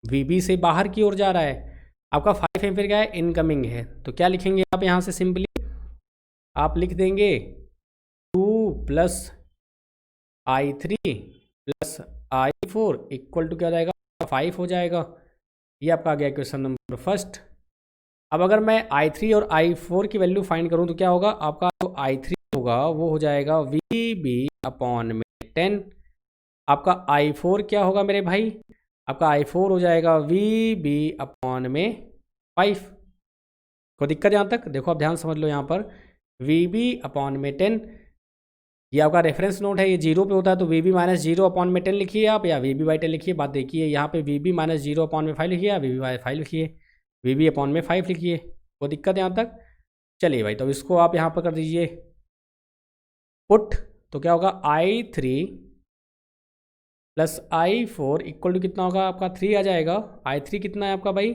VB से बाहर की ओर जा रहा है। आपका 5 एम्पियर क्या है? इनकमिंग है। तो क्या लिखेंगे आप यहाँ से? सिंपली आप लिख देंगे 2 plus I3 plus i4 equal to क्या हो जाएगा, 5 हो जाएगा। ये आपका आ गया क्वेश्चन नंबर फर्स्ट। अब अगर मैं i3 और i4 की वैल्यू फाइंड करूं तो क्या होगा, आपका जो i3 होगा वो हो जाएगा VB अपॉन में 10। आपका i4 क्या होगा मेरे भाई, आपका i4 हो जाएगा VB अपॉन में 5। कोई दिक्कत यहाँ तक, देखो आप ध्यान समझ लो यहाँ पर, VB अपॉन में 10, ये आपका रेफरेंस नोट है, ये 0 पे होता है तो VB माइनस 0 अपॉन में 10 लिखिए आप, या VB बाई 10 लिखिए। बात देखिए यहाँ पे VB माइनस 0 अपॉन में 5 लिखिए, या VB बाई 5 लिखिए, VB अपॉन में 5 लिखिए। कोई दिक्कत यहाँ तक। चलिए भाई, तो इसको आप यहाँ पर कर दीजिए पुट, तो क्या होगा i3 plus i4 equal to कितना होगा, आपका 3 आ जाएगा। i3 कितना है आपका भाई,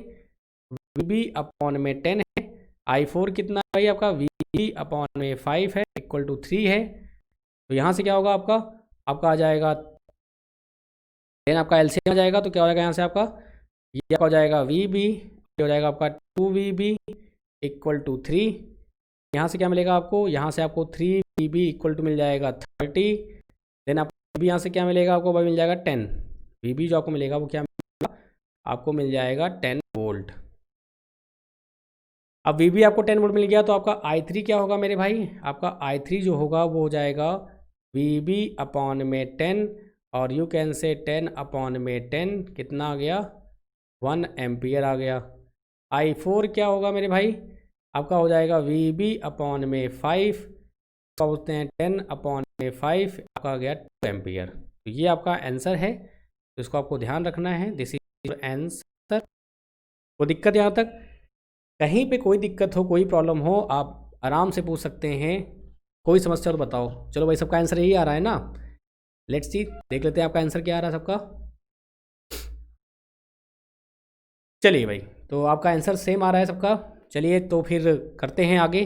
VB अपॉन में 10 है, i4 कितना है भाई आपका, VB अपॉन में 5 है, इक्वल टू 3 है। तो यहाँ से क्या होगा आपका, आपका आ जाएगा 10, आपका एलसीएम आ जाएगा, तो क्या हो जाएगा यहाँ से आपका, ये आपका हो जाएगा VB, ये हो जाएगा आपका 2VB इक्वल टू 3। यहाँ से क्या मिलेगा आपको, यहाँ से आपको 3VB इक्वल टू मिल जाएगा 30। देन आपको VB यहाँ से क्या मिलेगा आपको भाई, मिल जाएगा 10। VB जो आपको मिलेगा वो क्या मिलेगा, आपको मिल जाएगा 10 वोल्ट। अब VB आपको 10 वोल्ट मिल गया, तो आपका i3 क्या होगा मेरे भाई, आपका i3 जो होगा वो हो जाएगा VB अपॉन में 10, और यू कैन से 10 अपॉन में 10 कितना आ गया, 1 एम्पियर आ गया। i4 क्या होगा मेरे भाई, आपका हो जाएगा VB अपॉन में 5, क्या बोलते हैं 10 अपॉन में 5, आपका आ गया 2 एम्पियर। तो ये आपका आंसर है, तो इसको आपको ध्यान रखना है, दिस इज आंसर। कोई दिक्कत यहाँ तक, कहीं पे कोई दिक्कत हो, कोई प्रॉब्लम हो, आप आराम से पूछ सकते हैं, कोई समस्या तो बताओ। चलो भाई, सबका आंसर यही आ रहा है ना, लेट्स सी, देख लेते हैं आपका आंसर क्या आ रहा है सबका। चलिए भाई, तो आपका आंसर सेम आ रहा है सबका। चलिए तो फिर करते हैं आगे।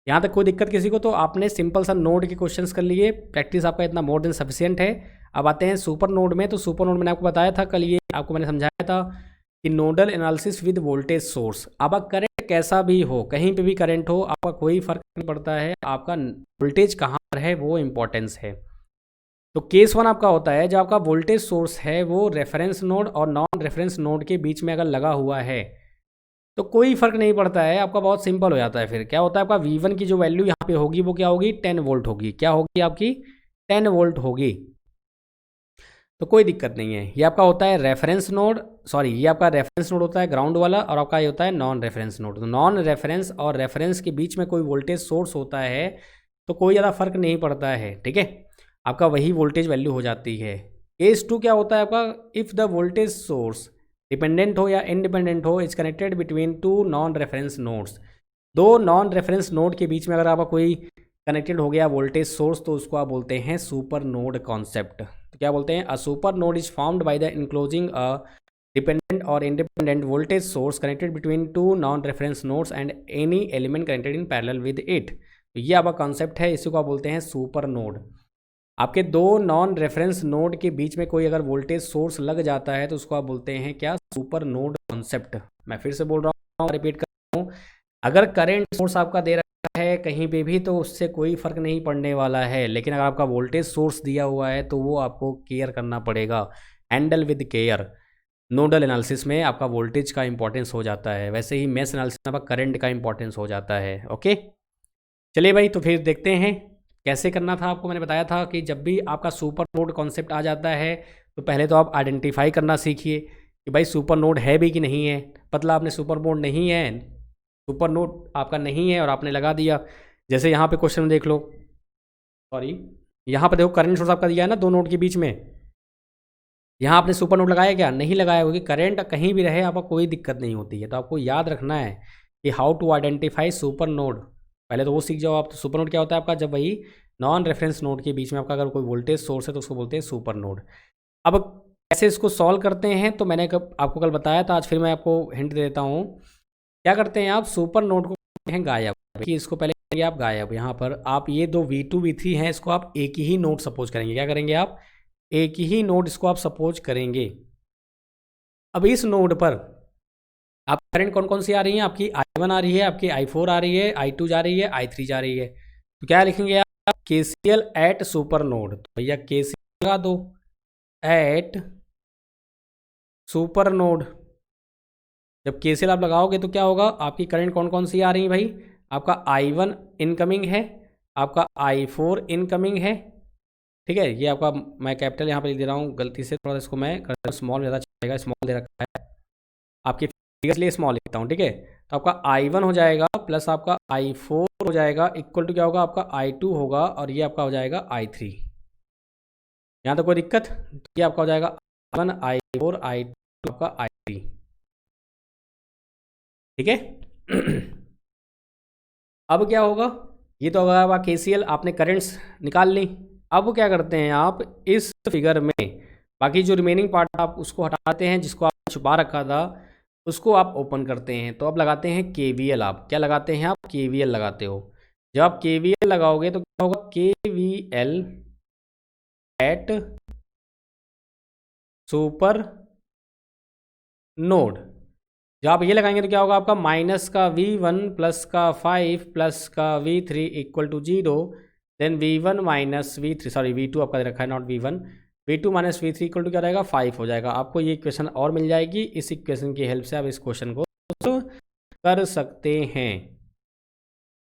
यहाँ तक कोई दिक्कत किसी को, तो आपने सिंपल सा नोड के क्वेश्चंस कर लिए, प्रैक्टिस आपका इतना मोर देन सफिशिएंट है। अब आते हैं सुपर नोड में। तो सुपर नोड मैंने आपको बताया था कल, ये आपको मैंने समझाया था कि nodal analysis with voltage source. अब करंट कैसा भी हो, कहीं पे भी करंट हो, आपका कोई फर्क नहीं पड़ता है, आपका वोल्टेज कहाँ पर है वो इम्पोर्टेंस है। तो केस 1 आपका होता है जब आपका वोल्टेज सोर्स है वो रेफरेंस नोड और नॉन रेफरेंस नोड के बीच में अगर लगा हुआ है तो कोई फर्क नहीं पड़ता है, आपका बहुत सिंपल हो जाता है। फिर क्या होता है, आपका V1 की जो वैल्यू यहाँ पे होगी वो क्या होगी, 10 वोल्ट होगी। क्या होगी आपकी, 10 वोल्ट होगी। तो कोई दिक्कत नहीं है। ये आपका होता है रेफरेंस नोड, सॉरी ये आपका रेफरेंस नोड होता है ग्राउंड वाला, और आपका ये होता है नॉन रेफरेंस नोड। तो नॉन रेफरेंस और रेफरेंस के बीच में कोई वोल्टेज सोर्स होता है तो कोई ज़्यादा फर्क नहीं पड़ता है, ठीक है, आपका वही वोल्टेज वैल्यू हो जाती है। केस 2 क्या होता है आपका, if the voltage source dependent हो या इंडिपेंडेंट हो, is connected between 2 non reference nodes. 2 non reference node के बीच में अगर आपका कोई कनेक्टेड हो गया वोल्टेज सोर्स, तो उसको आप बोलते हैं सुपर नोड कॉन्सेप्ट। तो क्या बोलते हैं, a super node is formed by the enclosing a dependent और independent voltage source connected between 2 non reference nodes and any element connected in parallel with it. तो ये आपका कॉन्सेप्ट है, इसी को आप बोलते हैं सुपर नोड। आपके 2 नॉन रेफरेंस नोड के बीच में कोई अगर वोल्टेज सोर्स लग जाता है तो उसको आप बोलते हैं क्या, सुपर नोड कॉन्सेप्ट। मैं फिर से बोल रहा हूँ, रिपीट कर रहा हूँ, अगर करंट सोर्स आपका दे रखा है कहीं पे भी तो उससे कोई फर्क नहीं पड़ने वाला है, लेकिन अगर आपका वोल्टेज सोर्स दिया हुआ है तो वो आपको केयर करना पड़ेगा, handle with care. Nodal analysis में आपका वोल्टेज का इंपॉर्टेंस हो जाता है, वैसे ही मेश एनालिसिस में आपका करंट का इंपॉर्टेंस हो जाता है। ओके, चलिए भाई, तो फिर देखते हैं कैसे करना था। आपको मैंने बताया था कि जब भी आपका सुपर नोड कॉन्सेप्ट आ जाता है तो पहले तो आप आइडेंटिफाई करना सीखिए कि भाई सुपर नोड है भी कि नहीं है। मतलब आपने सुपर नोड नहीं है, सुपर नोड आपका नहीं है और आपने लगा दिया, जैसे यहाँ पे क्वेश्चन में देख लो, सॉरी यहाँ पे देखो करंट सोर्स आपका दिया है ना 2 नोड के बीच में, यहाँ आपने सुपर नोड लगाया क्या, नहीं लगाया, क्योंकि करंट कहीं भी रहे आपको कोई दिक्कत नहीं होती है। तो आपको याद रखना है कि how to identify super node, पहले तो वो सीख जाओ आप। तो सुपर नोड क्या होता है आपका, जब वही नॉन रेफरेंस नोड के बीच में आपका अगर कोई वोल्टेज सोर्स है तो उसको बोलते हैं सुपर नोड। अब कैसे इसको सॉल्व करते हैं, तो मैंने आपको कल बताया था, आज फिर मैं आपको हिंट दे देता हूँ। क्या करते हैं आप, सुपर नोड को करते हैं गायब, कि इसको पहले करेंगे आप गायब। यहाँ पर आप ये 2 V2 V3 हैं, इसको आप एक ही नोड सपोज करेंगे। क्या करेंगे आप, एक ही नोड इसको आप सपोज करेंगे। अब इस नोड पर आप करंट कौन कौन सी आ रही है, आपकी I1 आ रही है, आपकी I4 आ रही है, I2 जा रही है, I3 जा रही है। तो क्या लिखेंगे आप, KCL एट सुपर नोड। तो भैया KCL लगा दो, एट सुपर नोड। जब केसीएल आप लगाओगे तो क्या होगा, आपकी करंट कौन कौन सी आ रही है भाई, आपका I1 इनकमिंग है, आपका I4 इनकमिंग है, ठीक है। ये आपका, मैं कैपिटल यहाँ पे लिख दे रहा हूँ गलती से, थोड़ा सा इसको मैं स्मॉल ज़्यादा चलेगा, स्मॉल दे रखा है आपकी फिगर लिए, स्मॉल लिखता हूँ, ठीक है। तो आपका I1 हो जाएगा प्लस आपका I4 हो जाएगा इक्वल टू क्या होगा, आपका I2 होगा, और ये आपका हो जाएगा I3। यहाँ तो कोई दिक्कत, तो ये आपका हो जाएगा I1 I4 I2 आपका I3, ठीक है। अब क्या होगा, ये तो होगा आपका केसीएल, आपने करंट्स निकाल ली। अब क्या करते हैं आप इस फिगर में, बाकी जो रिमेनिंग पार्ट आप उसको हटाते हैं, जिसको आप छुपा रखा था उसको आप ओपन करते हैं। तो अब लगाते हैं केवीएल। आप क्या लगाते हैं, आप केवीएल लगाते हो। जब आप केवीएल लगाओगे तो क्या होगा, केवीएल एट सुपर नोड। जब आप ये लगाएंगे तो क्या होगा, आपका माइनस का V1 प्लस का 5 प्लस का V3 equal to 0, then V1 minus V3, sorry V2 आपका दे रखा है, not V1, V2 minus V3 equal to क्या रहेगा, 5 हो जाएगा। आपको ये इक्वेशन और मिल जाएगी, इस इक्वेशन की हेल्प से आप इस क्वेश्चन को कर सकते हैं।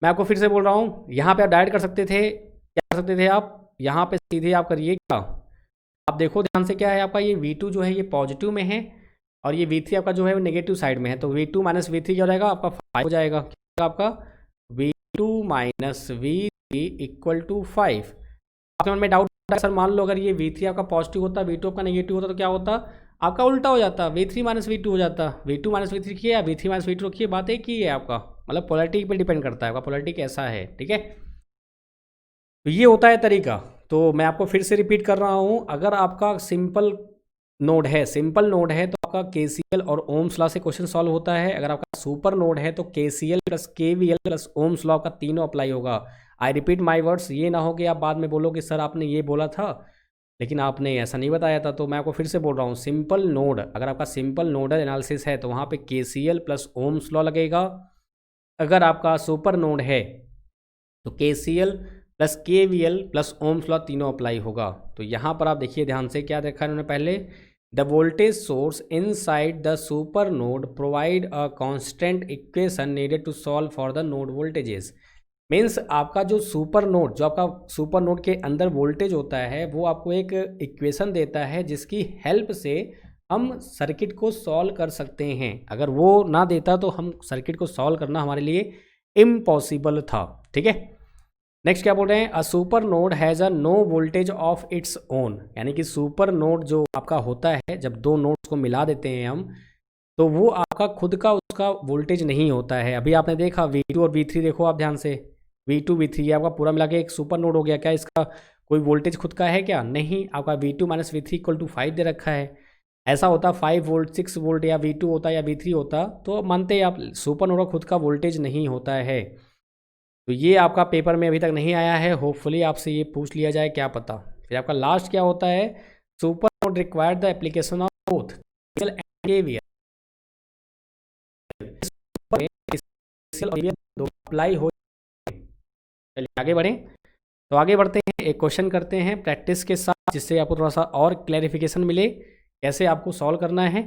मैं आपको फिर से बोल रहा हूँ, यहाँ पे आप डायरेक्ट कर सकते थे, क्या कर सकते थे आप, यहाँ पे सीधे आप करिए क्या, आप देखो ध्यान से, क्या है आपका ये V2 जो है ये पॉजिटिव में है, और ये V3 आपका जो है वो नेगेटिव साइड में है। तो V2 माइनस V3 क्या हो जाएगा, आपका 5 हो जाएगा। क्या आपका V2 minus V3 equal to 5। आपके मन में डाउट है, सर मान लो अगर ये V3 आपका पॉजिटिव होता, V2 आपका नेगेटिव होता, तो क्या होता, आपका उल्टा हो जाता, V3 माइनस V2 हो जाता। V2 माइनस V3 रखिए या V3 माइनस V2 रखिए, बात एक ही है आपका, मतलब पोलैरिटी पे डिपेंड करता है, आपका पोलैरिटी कैसा है, ठीक है। तो ये होता है तरीका। तो मैं आपको फिर से रिपीट कर रहा हूँ, अगर आपका सिंपल नोड है, सिंपल नोड है, तो आपका केसीएल और ओम्स लॉ से क्वेश्चन सॉल्व होता है। अगर आपका सुपर नोड है तो KCL plus KVL plus Ohm's law का तीनों अप्लाई होगा। आई रिपीट माय वर्ड्स, ये ना हो कि आप बाद में बोलो कि सर आपने ये बोला था लेकिन आपने ऐसा नहीं बताया था। तो मैं आपको फिर से बोल रहा हूँ, सिंपल नोड, अगर आपका सिंपल नोडल एनालिसिस है तो वहाँ पे केसीएल प्लस ओम्स लॉ लगेगा। अगर आपका सुपर नोड है तो KCL plus KVL plus Ohm's law तीनों अप्लाई होगा। तो यहाँ पर आप देखिए ध्यान से, क्या देखा है उन्होंने पहले, the voltage source inside the super node provide a constant equation needed to solve for the node voltages. Means आपका जो सुपर नोड, जो आपका सुपर नोड के अंदर वोल्टेज होता है, वो आपको एक इक्वेशन देता है जिसकी हेल्प से हम सर्किट को सॉल्व कर सकते हैं। अगर वो ना देता तो हम सर्किट को सॉल्व करना हमारे लिए इम्पॉसिबल था, ठीक है। नेक्स्ट क्या बोल रहे हैं, a super node has a no voltage of its own. यानी कि सुपर नोड जो आपका होता है, जब दो नोड्स को मिला देते हैं हम, तो वो आपका खुद का उसका वोल्टेज नहीं होता है। अभी आपने देखा V2 और V3, देखो आप ध्यान से, V2 V3 ये आपका पूरा मिला के एक सुपर नोड हो गया। क्या इसका कोई वोल्टेज खुद का है क्या, नहीं। आपका V2 minus V3 equal to 5 दे रखा है। ऐसा होता 5 वोल्ट 6 वोल्ट या V2 होता या V3 होता तो मानते हैं आप, सुपर नोड का खुद का वोल्टेज नहीं होता है। तो ये आपका पेपर में अभी तक नहीं आया है, होपफुली आपसे ये पूछ लिया जाए, क्या पता। फिर आपका लास्ट क्या होता है, super node require the application of both KCL and KVL. दो अप्लाई हो। चलिए आगे बढ़ें। तो आगे बढ़ते हैं, एक क्वेश्चन करते हैं प्रैक्टिस के साथ, जिससे आपको थोड़ा सा और क्लैरिफिकेशन मिले कैसे आपको सॉल्व करना है।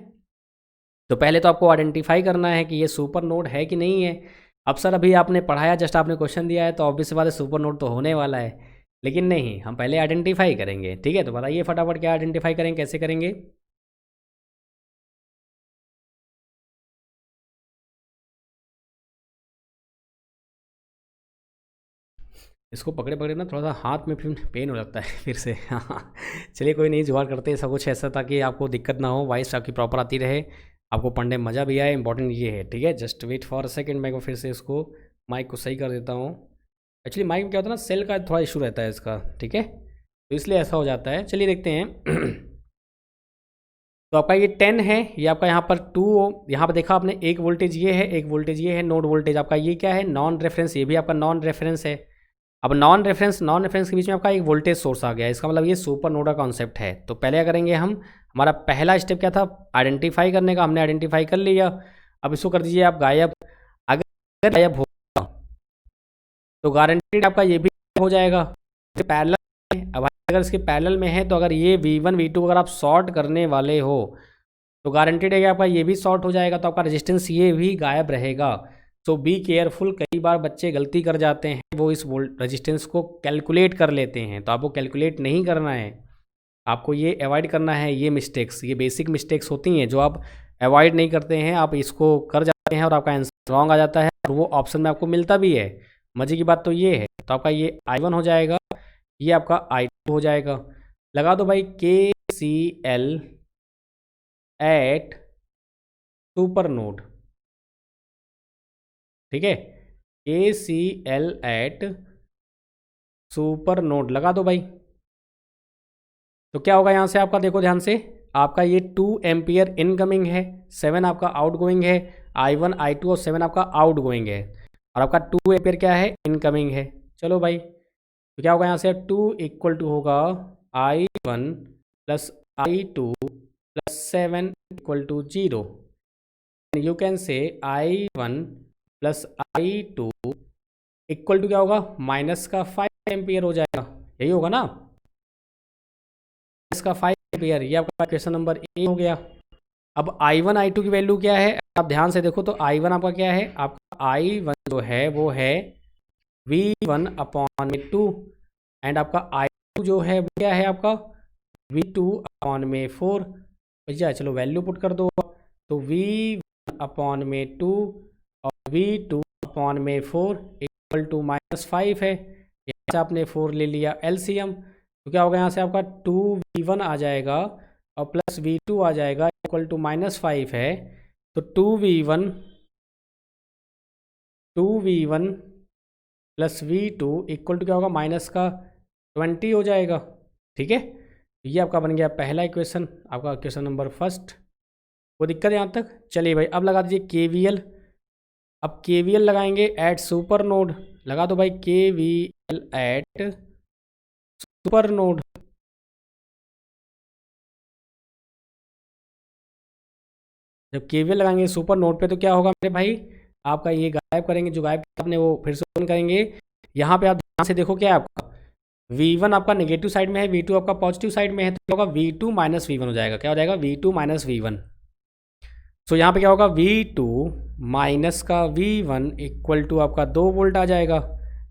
तो पहले तो आपको आइडेंटिफाई करना है कि ये सुपर नोड है कि नहीं है। अब सर अभी आपने पढ़ाया, जस्ट आपने क्वेश्चन दिया है तो ऑब्वियस बात है सुपर नोड तो होने वाला है, लेकिन नहीं, हम पहले आइडेंटिफाई करेंगे, ठीक है। तो बताइए फटाफट क्या आइडेंटिफाई करेंगे, कैसे करेंगे। इसको पकड़े पकड़े ना थोड़ा सा हाथ में फिर पेन हो जाता है फिर से। हाँ, चलिए कोई नहीं, जुगाड़ करते हैं सब कुछ ऐसा ताकि आपको दिक्कत ना हो, वॉइस आपकी प्रॉपर आती रहे, आपको पढ़ने में मज़ा भी आए, इंपॉर्टेंट ये है, ठीक है। Just wait for a second, मैं को फिर से इसको माइक को सही कर देता हूँ। एक्चुअली माइक में क्या होता है ना, सेल का थोड़ा इशू रहता है इसका, ठीक है, तो इसलिए ऐसा हो जाता है। चलिए देखते हैं। तो आपका ये 10 है, ये आपका यहाँ पर 2, यहाँ पर देखा आपने, एक वोल्टेज ये है, एक वोल्टेज ये है, नोड वोल्टेज आपका ये क्या है, नॉन रेफरेंस, ये भी आपका नॉन रेफरेंस है। अब नॉन रेफरेंस के बीच में आपका एक वोल्टेज सोर्स आ गया, इसका मतलब ये सुपर नोड का कॉन्सेप्ट है। तो पहले क्या करेंगे हम, हमारा पहला स्टेप क्या था, आइडेंटिफाई करने का, हमने आइडेंटिफाई कर लिया। अब इसको कर दीजिए आप गायब। अगर गायब होगा तो गारंटीड आपका ये भी हो जाएगा। पैरेलल अब अगर इसके पैरेलल में है तो अगर ये V1 V2 अगर आप शॉर्ट करने वाले हो तो गारंटेड है कि आपका ये भी शॉर्ट हो जाएगा, तो आपका रेजिस्टेंस ये भी गायब रहेगा। सो बी केयरफुल। कई बार बच्चे गलती कर जाते हैं, वो इस रेजिस्टेंस को कैलकुलेट कर लेते हैं, तो आपको कैलकुलेट नहीं करना है, आपको ये अवॉइड करना है। ये मिस्टेक्स, ये बेसिक मिस्टेक्स होती हैं जो आप अवॉइड नहीं करते हैं, आप इसको कर जाते हैं और आपका आंसर रॉन्ग आ जाता है और वो ऑप्शन में आपको मिलता भी है। मज़े की बात तो ये है। तो आपका ये I1 हो जाएगा, ये आपका I2 हो जाएगा। लगा दो भाई KCL एट सुपर नोड, ठीक है, KCL एट सुपर नोड लगा दो भाई। तो क्या होगा यहाँ से आपका, देखो ध्यान से, आपका ये 2 एम्पियर इनकमिंग है, 7 आपका आउटगोइंग है, I1 I2 और 7 आपका आउटगोइंग है, और आपका 2 एम्पियर क्या है, इनकमिंग है। चलो भाई, तो क्या होगा यहाँ से, 2 इक्वल टू होगा I1 plus I2 plus 7 equal to 0। You can say I1 plus I2 equal to क्या होगा, माइनस का 5 एम्पियर हो जाएगा, यही होगा ना, इसका 5 एम्पियर। ये आपका क्वेश्चन नंबर ए हो गया। अब I1 I2 की वैल्यू क्या है, आप ध्यान से देखो तो I1 आपका क्या है, आपका I1 जो है वो है V1 अपॉन में 2, एंड आपका I2 जो है वो क्या है आपका V2 अपॉन में 4। भैया चलो वैल्यू पुट कर दो, तो V1 अपॉन में 2 और V2 अपॉन में 4 इक्वल टू -5 है। यहाँ से आपने 4 ले लिया LCM, तो क्या होगा यहाँ से आपका 2V1 आ जाएगा और प्लस V2 आ जाएगा इक्वल टू -5 है। तो 2V1 plus V2 equal to क्या होगा, माइनस का 20 हो जाएगा। ठीक है, ये आपका बन गया पहला इक्वेशन, आपका क्वेश्चन नंबर फर्स्ट। वो दिक्कत है यहाँ तक। चलिए भाई, अब लगा दीजिए KVL। अब KVL लगाएंगे एट सुपर नोड। लगा दो भाई KVL एट सुपर नोड। जब KVL लगाएंगे सुपर नोड पे तो क्या होगा मेरे भाई, आपका ये गायब करेंगे, जो गायब आपने वो फिर से ओपन करेंगे। यहाँ पे आप ध्यान से देखो क्या है आपका, V1 आपका नेगेटिव साइड में है, V2 आपका पॉजिटिव साइड में है, तो क्या होगा V2 माइनस V1 हो जाएगा। क्या हो जाएगा, V2 माइनस V1। सो यहाँ पे क्या होगा, V2 माइनस का V1 इक्वल टू आपका 2 वोल्ट आ जाएगा।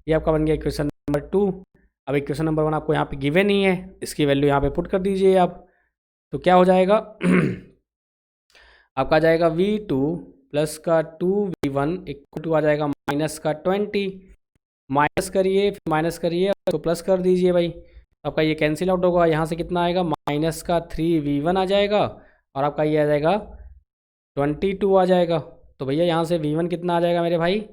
ये आपका बन गया इक्वेशन नंबर 2। अब इक्वेशन नंबर 1 आपको यहाँ पे गिवन ही है, इसकी वैल्यू यहाँ पे पुट कर दीजिए आप। तो क्या हो जाएगा आपका आ जाएगा V2 प्लस का 2V1 इक्वल टू आ जाएगा माइनस का 20। माइनस करिए, फिर माइनस करिए तो प्लस कर दीजिए भाई। आपका ये कैंसिल आउट होगा, यहाँ से कितना आएगा, माइनस का 3V1 आ जाएगा और आपका ये आ जाएगा 22 आ जाएगा। तो भैया यहाँ से V1 कितना आ जाएगा मेरे भाई,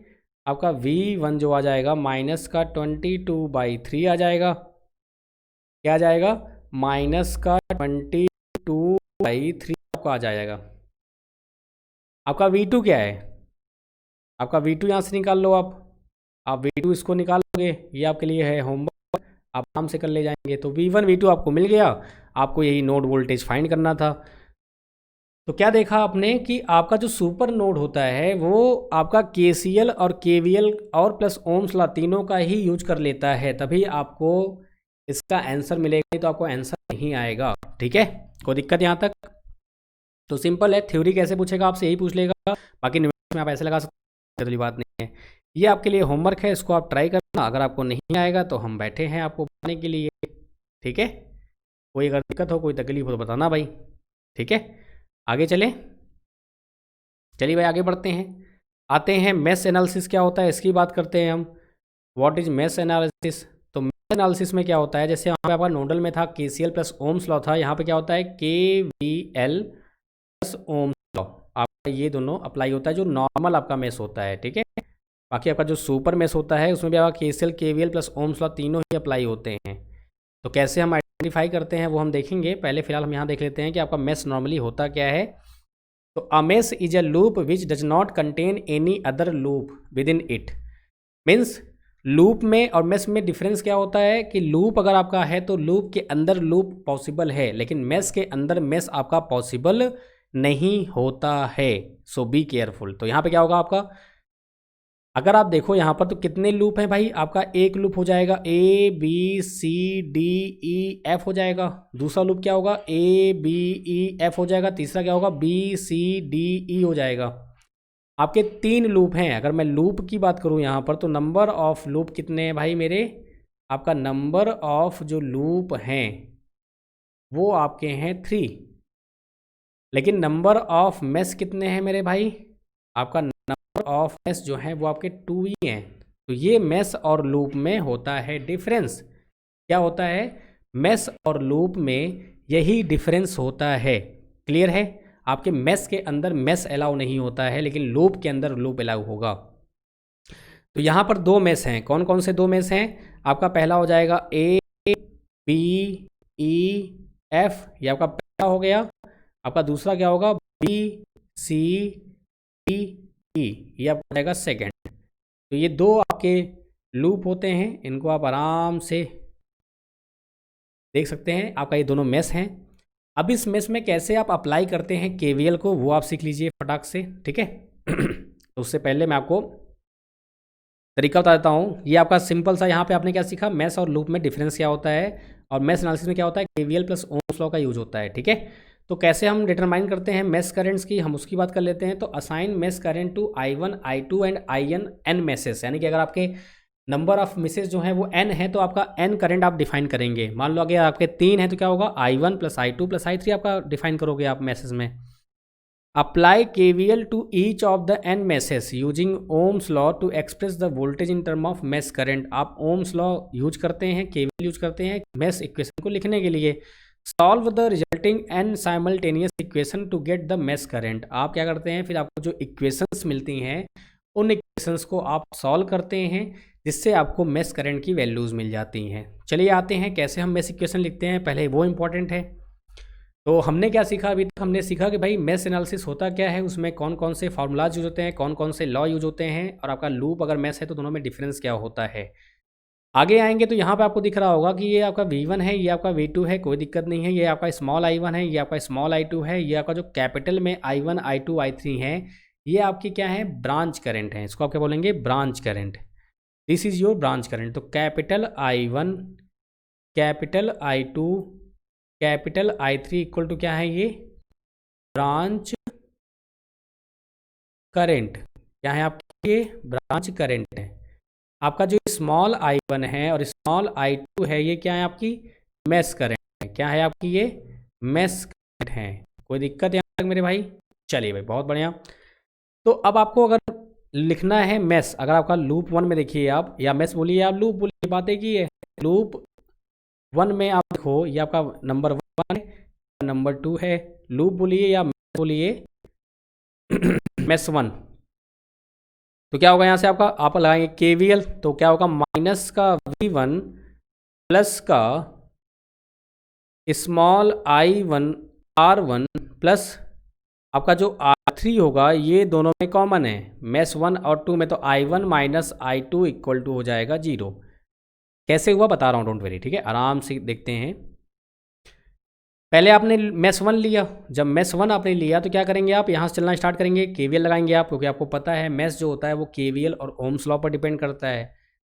आपका V1 जो आ जाएगा माइनस का 22/3 आ जाएगा। क्या आ जाएगा, माइनस का 22/3 आपका आ जाएगा। आपका V2 क्या है, आपका V2 यहाँ से निकाल लो आप V2 इसको निकालोगे, ये आपके लिए है होमवर्क, आप आराम से कर ले जाएंगे। तो V1 V2 आपको मिल गया, आपको यही नोड वोल्टेज फाइंड करना था। तो क्या देखा आपने कि आपका जो सुपर नोड होता है वो आपका KCL और KVL और प्लस ओम्स लॉ तीनों का ही यूज कर लेता है, तभी आपको इसका आंसर मिलेगा, नहीं तो आपको आंसर नहीं आएगा। ठीक है, कोई दिक्कत यहाँ तक? तो सिंपल है, थ्योरी कैसे पूछेगा आपसे यही पूछ लेगा, बाकी न्यूमेरिकल में आप ऐसे लगा सकते हैं, तो बात नहीं है। ये आपके लिए होमवर्क है, इसको आप ट्राई करना। अगर आपको नहीं आएगा तो हम बैठे हैं आपको बताने के लिए। ठीक है, कोई अगर दिक्कत हो, कोई तकलीफ हो तो बताना भाई। ठीक है, आगे चलें। चलिए भाई आगे बढ़ते हैं, आते हैं मेश एनालिसिस क्या होता है इसकी बात करते हैं हम। What is mesh analysis? तो मेश एनालिसिस में क्या होता है, जैसे यहाँ पे आपका नोडल में था KCL प्लस ओम्स लॉ था, यहाँ पे क्या होता है KVL प्लस ओम्स लॉ। आपका ये दोनों अप्लाई होता है जो नॉर्मल आपका मेश होता है। ठीक है, बाकी आपका जो सुपर मेश होता है उसमें भी आपका KCL KVL plus Ohm's law तीनों ही अप्लाई होते हैं। तो कैसे हम आइडेंटिफाई करते हैं वो हम देखेंगे, पहले फिलहाल हम यहाँ देख लेते हैं कि आपका मेश नॉर्मली होता क्या है। तो a mesh is a loop which does not contain any other loop within it. Means loop में और मेश में डिफरेंस क्या होता है कि लूप अगर आपका है तो लूप के अंदर लूप पॉसिबल है, लेकिन मेश के अंदर मेश आपका पॉसिबल नहीं होता है। सो बी केयरफुल। तो यहाँ पे क्या होगा आपका, अगर आप देखो यहाँ पर तो कितने लूप हैं भाई, आपका एक लूप हो जाएगा A B C D E F हो जाएगा, दूसरा लूप क्या होगा ए बी ई एफ हो जाएगा, तीसरा क्या होगा बी सी डी ई हो जाएगा। आपके 3 लूप हैं। अगर मैं लूप की बात करूँ यहाँ पर तो नंबर ऑफ लूप कितने हैं भाई मेरे, आपका नंबर ऑफ जो लूप हैं वो आपके हैं 3, लेकिन नंबर ऑफ मेस कितने हैं मेरे भाई, आपका नंबर ऑफ मेस जो है वो आपके 2 ही हैं। तो ये मेस और लूप में होता है डिफरेंस। क्या होता है, मेस और लूप में यही डिफरेंस होता है। क्लियर है, आपके मेस के अंदर मेस अलाउ नहीं होता है, लेकिन लूप के अंदर लूप अलाउ होगा। तो यहाँ पर 2 मेस हैं। कौन कौन से 2 मेस हैं, आपका पहला हो जाएगा ए बी ई एफ, ये आपका पहला हो गया। आपका दूसरा क्या होगा बी सी डी ई, ये आपका जाएगा सेकेंड। तो ये 2 आपके लूप होते हैं, इनको आप आराम से देख सकते हैं। आपका ये दोनों मेस हैं। अब इस मेस में कैसे आप अप्लाई करते हैं केवीएल को, वो आप सीख लीजिए फटाक से, ठीक है। तो उससे पहले मैं आपको तरीका बता देता हूँ। ये आपका सिंपल सा, यहाँ पे आपने क्या सीखा, मेस और लूप में डिफरेंस क्या होता है, और मेस एनालिसिस में क्या होता है केवीएल प्लस ओम्स लॉ का यूज होता है, ठीक है। तो कैसे हम डिटरमाइन करते हैं मेस करेंट्स की, हम उसकी बात कर लेते हैं। तो assign mesh current to I1 I2 and IN meshes, यानी कि अगर आपके नंबर ऑफ मेसेज जो है वो n है तो आपका n करंट आप डिफाइन करेंगे। मान लो अगर आपके 3 है तो क्या होगा I1 plus I2 plus I3 आपका डिफाइन करोगे आप मैसेज में। Apply KVL to each of the n meshes using Ohm's law to express the voltage in term of mesh current. आप ओम्स लॉ यूज करते हैं, KVL यूज करते हैं mess equation को लिखने के लिए। Solve the resulting n simultaneous equation to get the mesh current. आप क्या करते हैं, फिर आपको जो इक्वेशंस मिलती हैं उन इक्वेशंस को आप सॉल्व करते हैं, जिससे आपको मेस करंट की वैल्यूज़ मिल जाती हैं। चलिए आते हैं कैसे हम मेस इक्वेशन लिखते हैं, पहले वो इंपॉर्टेंट है। तो हमने क्या सीखा अभी तक, हमने सीखा कि भाई मेस एनालिसिस होता क्या है, उसमें कौन कौन से फार्मूलाज यूज होते हैं, कौन कौन से लॉ यूज होते हैं, और आपका लूप अगर मेस है तो दोनों में डिफरेंस क्या होता है। आगे आएंगे तो यहाँ पे आपको दिख रहा होगा कि ये आपका V1 है, ये आपका V2 है, कोई दिक्कत नहीं है। ये आपका स्मॉल I1 है, ये आपका स्मॉल I2 है, ये आपका जो कैपिटल में I1 I2 I3 है ये आपकी क्या है ब्रांच करंट है। इसको आप क्या बोलेंगे, branch current. This is your branch current. तो capital I1 capital I2 capital I3 equal to क्या है, ये ब्रांच करंट। क्या है आपके, ये ब्रांच करंट है। आपका जो स्मॉल I1 है और स्मॉल I2 है ये क्या है आपकी मेस करंट है। क्या है आपकी, ये मेस करंट है। कोई दिक्कत यहाँ तक मेरे भाई, चलिए भाई बहुत बढ़िया। तो अब आपको अगर लिखना है मेस, अगर आपका लूप 1 में देखिए आप, या मेस बोलिए आप लूप बोलिए, बात एक ही है। लूप 1 में आप देखो ये आपका नंबर 1 है, नंबर 2 है, लूप बोलिए या मेस बोलिए मेस 1। तो क्या होगा यहाँ से आपका, आप लगाएंगे KVL, तो क्या होगा माइनस का V1 प्लस का स्मॉल I1 R1 प्लस आपका जो R3 होगा, ये दोनों में कॉमन है मेस 1 और 2 में, तो I1 minus I2 equal to हो जाएगा 0। कैसे हुआ बता रहा हूँ, डोंट वेरी, ठीक है, आराम से देखते हैं। पहले आपने मेस 1 लिया, जब मेस 1 आपने लिया तो क्या करेंगे आप, यहाँ से चलना स्टार्ट करेंगे, KVL लगाएंगे आप, क्योंकि आपको पता है मेस जो होता है वो KVL और ओम्स लॉ पर डिपेंड करता है।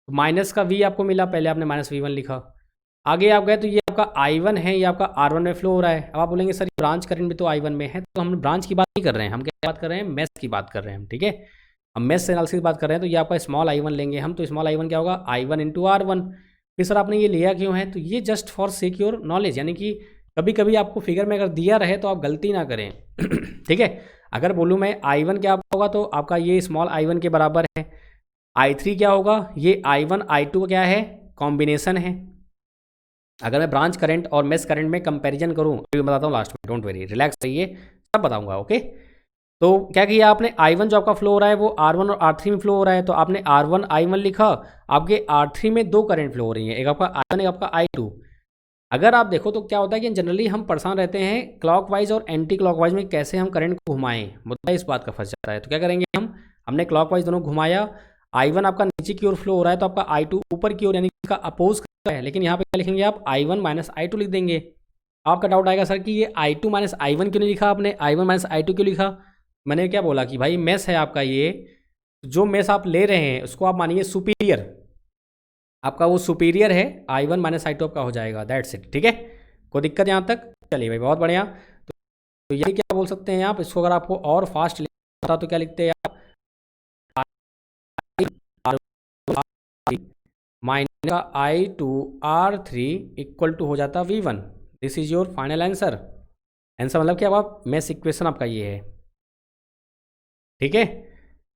तो माइनस का V आपको मिला, पहले आपने माइनस V1 लिखा। आगे आप गए तो ये आपका I1 है, ये आपका R1 में फ्लो हो रहा है। अब आप बोलेंगे सर ब्रांच करंट भी तो I1 में है, तो हम ब्रांच की बात नहीं कर रहे हैं, हम क्या बात कर रहे हैं, मेस की बात कर रहे हैं हम, ठीक है। हम मेस एनालिसिस की बात कर रहे हैं, तो ये आपका स्मॉल I1 लेंगे हम, तो स्मॉल I1 क्या होगा I1 इंटू R1। फिर सर आपने ये लिया क्यों है, तो ये जस्ट फॉर सिक्योर नॉलेज, यानी कि कभी कभी आपको फिगर में अगर दिया रहे तो आप गलती ना करें ठीक है। अगर बोलूँ मैं I1 क्या होगा, तो आपका ये स्मॉल I1 के बराबर है। I3 क्या होगा, ये I1 I2 का क्या है कॉम्बिनेशन है। अगर मैं ब्रांच करंट और मेस करंट में कंपैरिजन करूँ, अभी मैं बताता हूँ लास्ट में, डोंट वेरी, रिलैक्स रहिए, सब बताऊंगा, ओके। तो क्या किया आपने, I1 जो आपका फ्लो हो रहा है वो R1 और R3 में फ्लो हो रहा है, तो आपने R1 I1 लिखा, आपके R3 में 2 करंट फ्लो हो रही हैं, एक आपका I1 एक आपका I2। अगर आप देखो तो क्या होता है कि जनरली हम परेशान रहते हैं क्लॉकवाइज और एंटी क्लॉकवाइज में कैसे हम करंट को घुमाएं, मुद्दा इस बात का फंस जाता है। तो क्या करेंगे हमने क्लॉकवाइज दोनों घुमाया, I1 आपका नीचे की ओर फ्लो हो रहा है, तो आपका I2 ऊपर की ओर, यानी इसका अपोज कर रहा है। लेकिन यहाँ पे क्या लिखेंगे आप, I1 माइनस I2 लिख देंगे। आपका डाउट आएगा सर कि ये I2 माइनस I1 क्यों नहीं लिखा आपने, I1 माइनस I2 क्यों लिखा। मैंने क्या बोला कि भाई मेस है आपका ये, जो मेस आप ले रहे हैं उसको आप मानिए सुपीरियर, आपका वो सुपीरियर है, I1 माइनस I2 आपका हो जाएगा, दैट्स इट। ठीक है, कोई दिक्कत यहाँ तक? चलिए भाई, बहुत बढ़िया। तो यही क्या बोल सकते हैं आप इसको, अगर आपको और फास्ट लिखना था तो क्या लिखते हैं आप, माइनस का I2R3 इक्वल टू हो जाता V1। This is your final answer. Answer मतलब कि अब आप मेस इक्वेशन आपका ये है। ठीक है,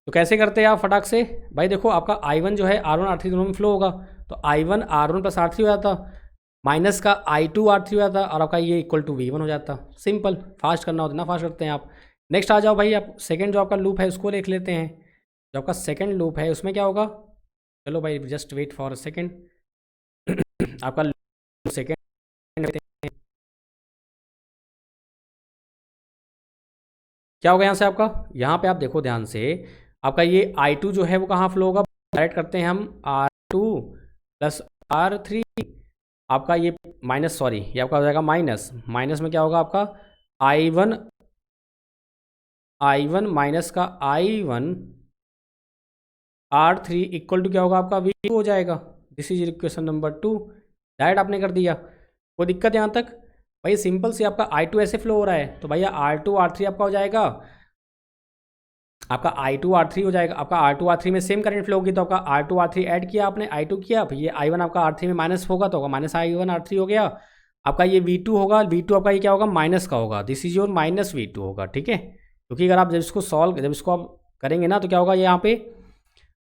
तो कैसे करते हैं आप फटाक से? भाई देखो, आपका I1 जो है R1 R3 दोनों में फ्लो होगा, तो I1 R1 प्लस R3 हो जाता, माइनस का I2 R3 हो जाता, और आपका ये इक्वल टू V1 हो जाता। सिंपल, फास्ट करना होता है ना, फास्ट करते हैं आप। नेक्स्ट आ जाओ भाई, आप सेकंड जो आपका लूप है उसको देख लेते हैं। जो आपका सेकंड लूप है उसमें क्या होगा, चलो भाई just wait for a second. आपका सेकंड क्या होगा यहाँ से आपका, यहाँ पे आप देखो ध्यान से, आपका ये I2 जो है वो कहाँ फ्लो होगा, डायरेक्ट करते हैं हम R2 प्लस R3, आपका ये माइनस, सॉरी ये आपका हो जाएगा माइनस, माइनस में क्या होगा आपका I1 माइनस का I1 R3 इक्वल टू क्या होगा आपका V2 हो जाएगा। This is equation number 2, direct आपने कर दिया। कोई दिक्कत यहाँ तक? भाई सिंपल से आपका I2 ऐसे फ्लो हो रहा है, तो भैया R2 R3 आपका हो जाएगा, आपका I2 R3 हो जाएगा। आपका R2 R3 में सेम करंट फ्लो होगी, तो आपका R2 R3 ऐड किया आपने, I2 किया, फिर ये I1 आपका R3 में माइनस होगा, तो होगा माइनस I1 R3 हो गया। आपका ये V2 होगा, V2 आपका ये क्या होगा, माइनस का होगा, this is your minus V2 होगा। ठीक है, क्योंकि अगर आप जब इसको आप करेंगे ना, तो क्या होगा, यहाँ पे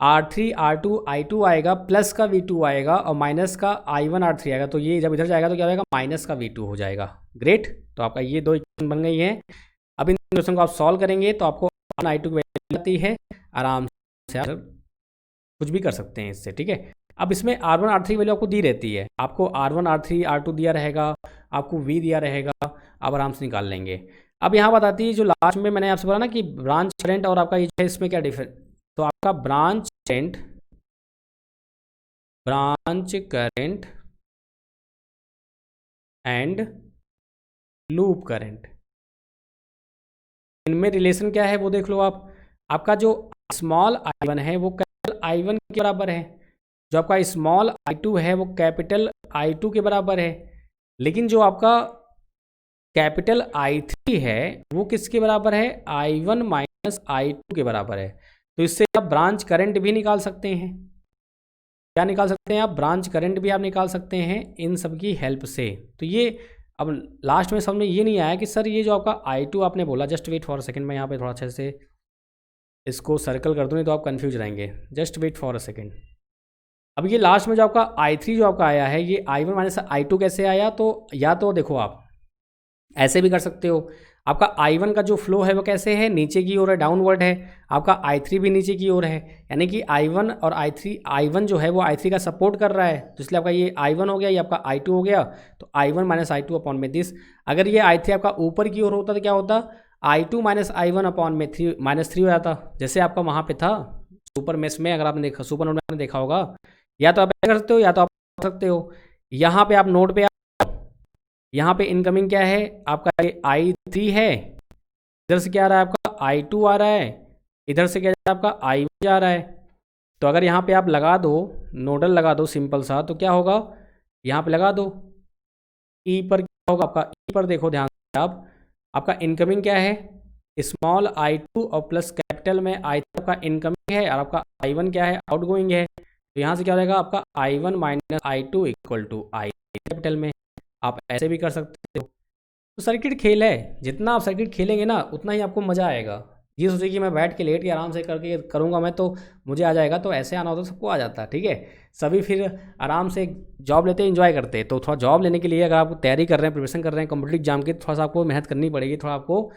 R3 R2 I2 आएगा, प्लस का V2 आएगा, और माइनस का I1 R3 आएगा, तो ये जब इधर जाएगा तो क्या होगा, माइनस का V2 हो जाएगा। ग्रेट, तो आपका ये दो इक्वेशन बन गई है। अब इन इक्वेशन को आप सॉल्व करेंगे तो आपको I2 की वैल्यू आती है, आराम से आप कुछ भी कर सकते हैं इससे। ठीक है, अब इसमें R1 R3 वैल्यू आपको दी रहती है, आपको R1 R3 R2 दिया रहेगा, आपको V दिया रहेगा, आप आराम से निकाल लेंगे। अब यहाँ बात आती है जो लास्ट में मैंने आपसे बोला ना कि ब्रांच करंट और आपका ये है, इसमें क्या डिफरेंस, तो आपका branch current and loop current, इनमें रिलेशन क्या है वो देख लो आप। आपका जो स्मॉल I1 है वो कैपिटल I1 के बराबर है, जो आपका स्मॉल I2 है वो कैपिटल I2 के बराबर है, लेकिन जो आपका कैपिटल I3 है वो किसके बराबर है, I1 माइनस I2 के बराबर है। तो इससे आप ब्रांच करंट भी निकाल सकते हैं। क्या निकाल सकते हैं आप, ब्रांच करंट भी आप निकाल सकते हैं इन सब की हेल्प से। तो ये अब लास्ट में समझ में ये नहीं आया कि सर ये जो आपका I2 आपने बोला, just wait for a second, मैं यहाँ पे थोड़ा अच्छे से इसको सर्कल कर दूँ, नहीं तो आप कंफ्यूज रहेंगे। Just wait for a second. अब ये लास्ट में जो आपका I3 जो आपका आया है, ये I1 माइनस I2 कैसे आया, तो या तो देखो आप ऐसे भी कर सकते हो, आपका I1 का जो फ्लो है वो कैसे है, नीचे की ओर है, डाउनवर्ड है, आपका I3 भी नीचे की ओर है, यानी कि I1 और I1 जो है वो I3 का सपोर्ट कर रहा है, तो इसलिए आपका ये I1 हो गया, ये आपका I2 हो गया, तो I1 माइनस I2 अपॉन में दिस। अगर ये I3 आपका ऊपर की ओर होता तो क्या होता, I2 माइनस I1 अपॉन में -3 हो जाता, जैसे आपका वहाँ पे था सुपर मेस में, अगर आपने देखा, सुपर नोड में देखा होगा। या तो आप ऐसा कर सकते हो, या तो आप कर सकते हो, यहाँ पे आप नोड पे, यहाँ पे इनकमिंग क्या है आपका, ये I3 है, इधर से क्या आ रहा है आपका I2 आ रहा है, इधर से क्या जा रहा है आपका I1 जा रहा है। तो अगर यहाँ पे आप लगा दो, नोडल लगा दो सिंपल सा, तो क्या होगा, यहाँ पे लगा दो, ई पर क्या होगा आपका, ई पर देखो ध्यान से आप, आपका इनकमिंग क्या है, स्मॉल I2 और प्लस कैपिटल में I3 का इनकमिंग है, और आपका I1 क्या है, आउटगोइंग है। तो यहाँ से क्या हो जाएगा आपका I1 minus I2 equal to I capital में। आप ऐसे भी कर सकते हो। तो सर्किट खेल है, जितना आप सर्किट खेलेंगे ना उतना ही आपको मज़ा आएगा। ये सोचिए कि मैं बैठ के लेट के आराम से करके करूँगा मैं तो मुझे आ जाएगा, तो ऐसे आना होता तो सबको आ जाता। ठीक है, सभी फिर आराम से जॉब लेते एंजॉय करते। तो थोड़ा जॉब लेने के लिए अगर आप तैयारी कर रहे हैं, प्रिपरेशन कर रहे हैं कॉम्पिटिटिव एग्जाम की, थोड़ा सा आपको मेहनत करनी पड़ेगी, थोड़ा आपको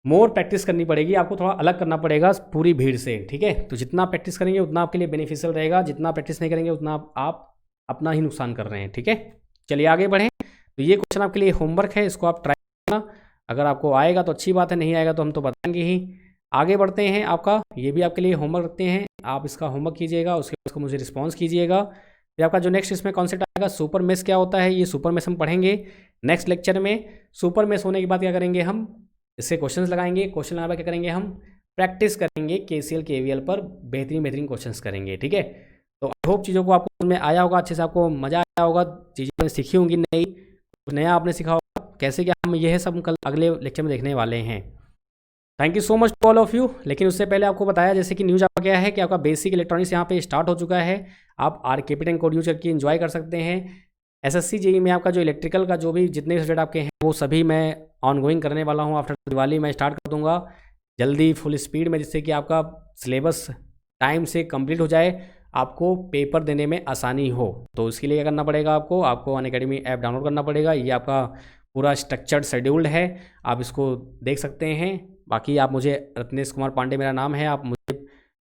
मोर प्रैक्टिस करनी पड़ेगी, आपको थोड़ा अलग करना पड़ेगा पूरी भीड़ से। ठीक है, तो जितना प्रैक्टिस करेंगे उतना आपके लिए बेनिफिशियल रहेगा, जितना प्रैक्टिस नहीं करेंगे उतना आप अपना ही नुकसान कर रहे हैं। ठीक है, चलिए आगे बढ़ें। तो ये क्वेश्चन आपके लिए होमवर्क है, इसको आप ट्राई करना, अगर आपको आएगा तो अच्छी बात है, नहीं आएगा तो हम तो बताएंगे ही। आगे बढ़ते हैं, आपका ये भी आपके लिए होमवर्क रखते हैं, आप इसका होमवर्क कीजिएगा, उसके बाद उसको मुझे रिस्पॉन्स कीजिएगा। फिर आपका जो नेक्स्ट इसमें कॉन्सेप्ट आएगा सुपर मेस क्या होता है, ये सुपर मेस हम पढ़ेंगे नेक्स्ट लेक्चर में। सुपर मेस होने के बाद क्या करेंगे हम, इससे क्वेश्चंस लगाएंगे, क्वेश्चन लगाने के बाद क्या करेंगे हम, प्रैक्टिस करेंगे KCL KVL पर, बेहतरीन बेहतरीन क्वेश्चंस करेंगे। ठीक है, तो आई होप चीज़ों को आपको समझ में आया होगा, अच्छे से आपको मज़ा आया होगा, चीज़ें सीखी होंगी नई, कुछ नया आपने सीखा होगा, कैसे क्या हम यह सब कल अगले लेक्चर में देखने वाले हैं। Thank you so much to all of you. लेकिन उससे पहले आपको बताया जैसे कि न्यूज़ आपका क्या है कि आपका बेसिक इलेक्ट्रॉनिक्स यहाँ पे स्टार्ट हो चुका है। आप RKPTN कोड यूज करके एंजॉय कर सकते हैं। SSC JEE में आपका जो इलेक्ट्रिकल का जो भी जितने सब्जेक्ट आपके हैं वो सभी मैं ऑनगोइंग करने वाला हूँ। आफ्टर दिवाली मैं स्टार्ट कर दूंगा जल्दी फुल स्पीड में, जिससे कि आपका सिलेबस टाइम से कंप्लीट हो जाए, आपको पेपर देने में आसानी हो। तो इसके लिए क्या करना पड़ेगा, आपको अनअकैडमी ऐप डाउनलोड करना पड़ेगा। ये आपका पूरा स्ट्रक्चर्ड शेड्यूल्ड है, आप इसको देख सकते हैं। बाकी आप मुझे रत्नेश कुमार पांडे मेरा नाम है, आप मुझे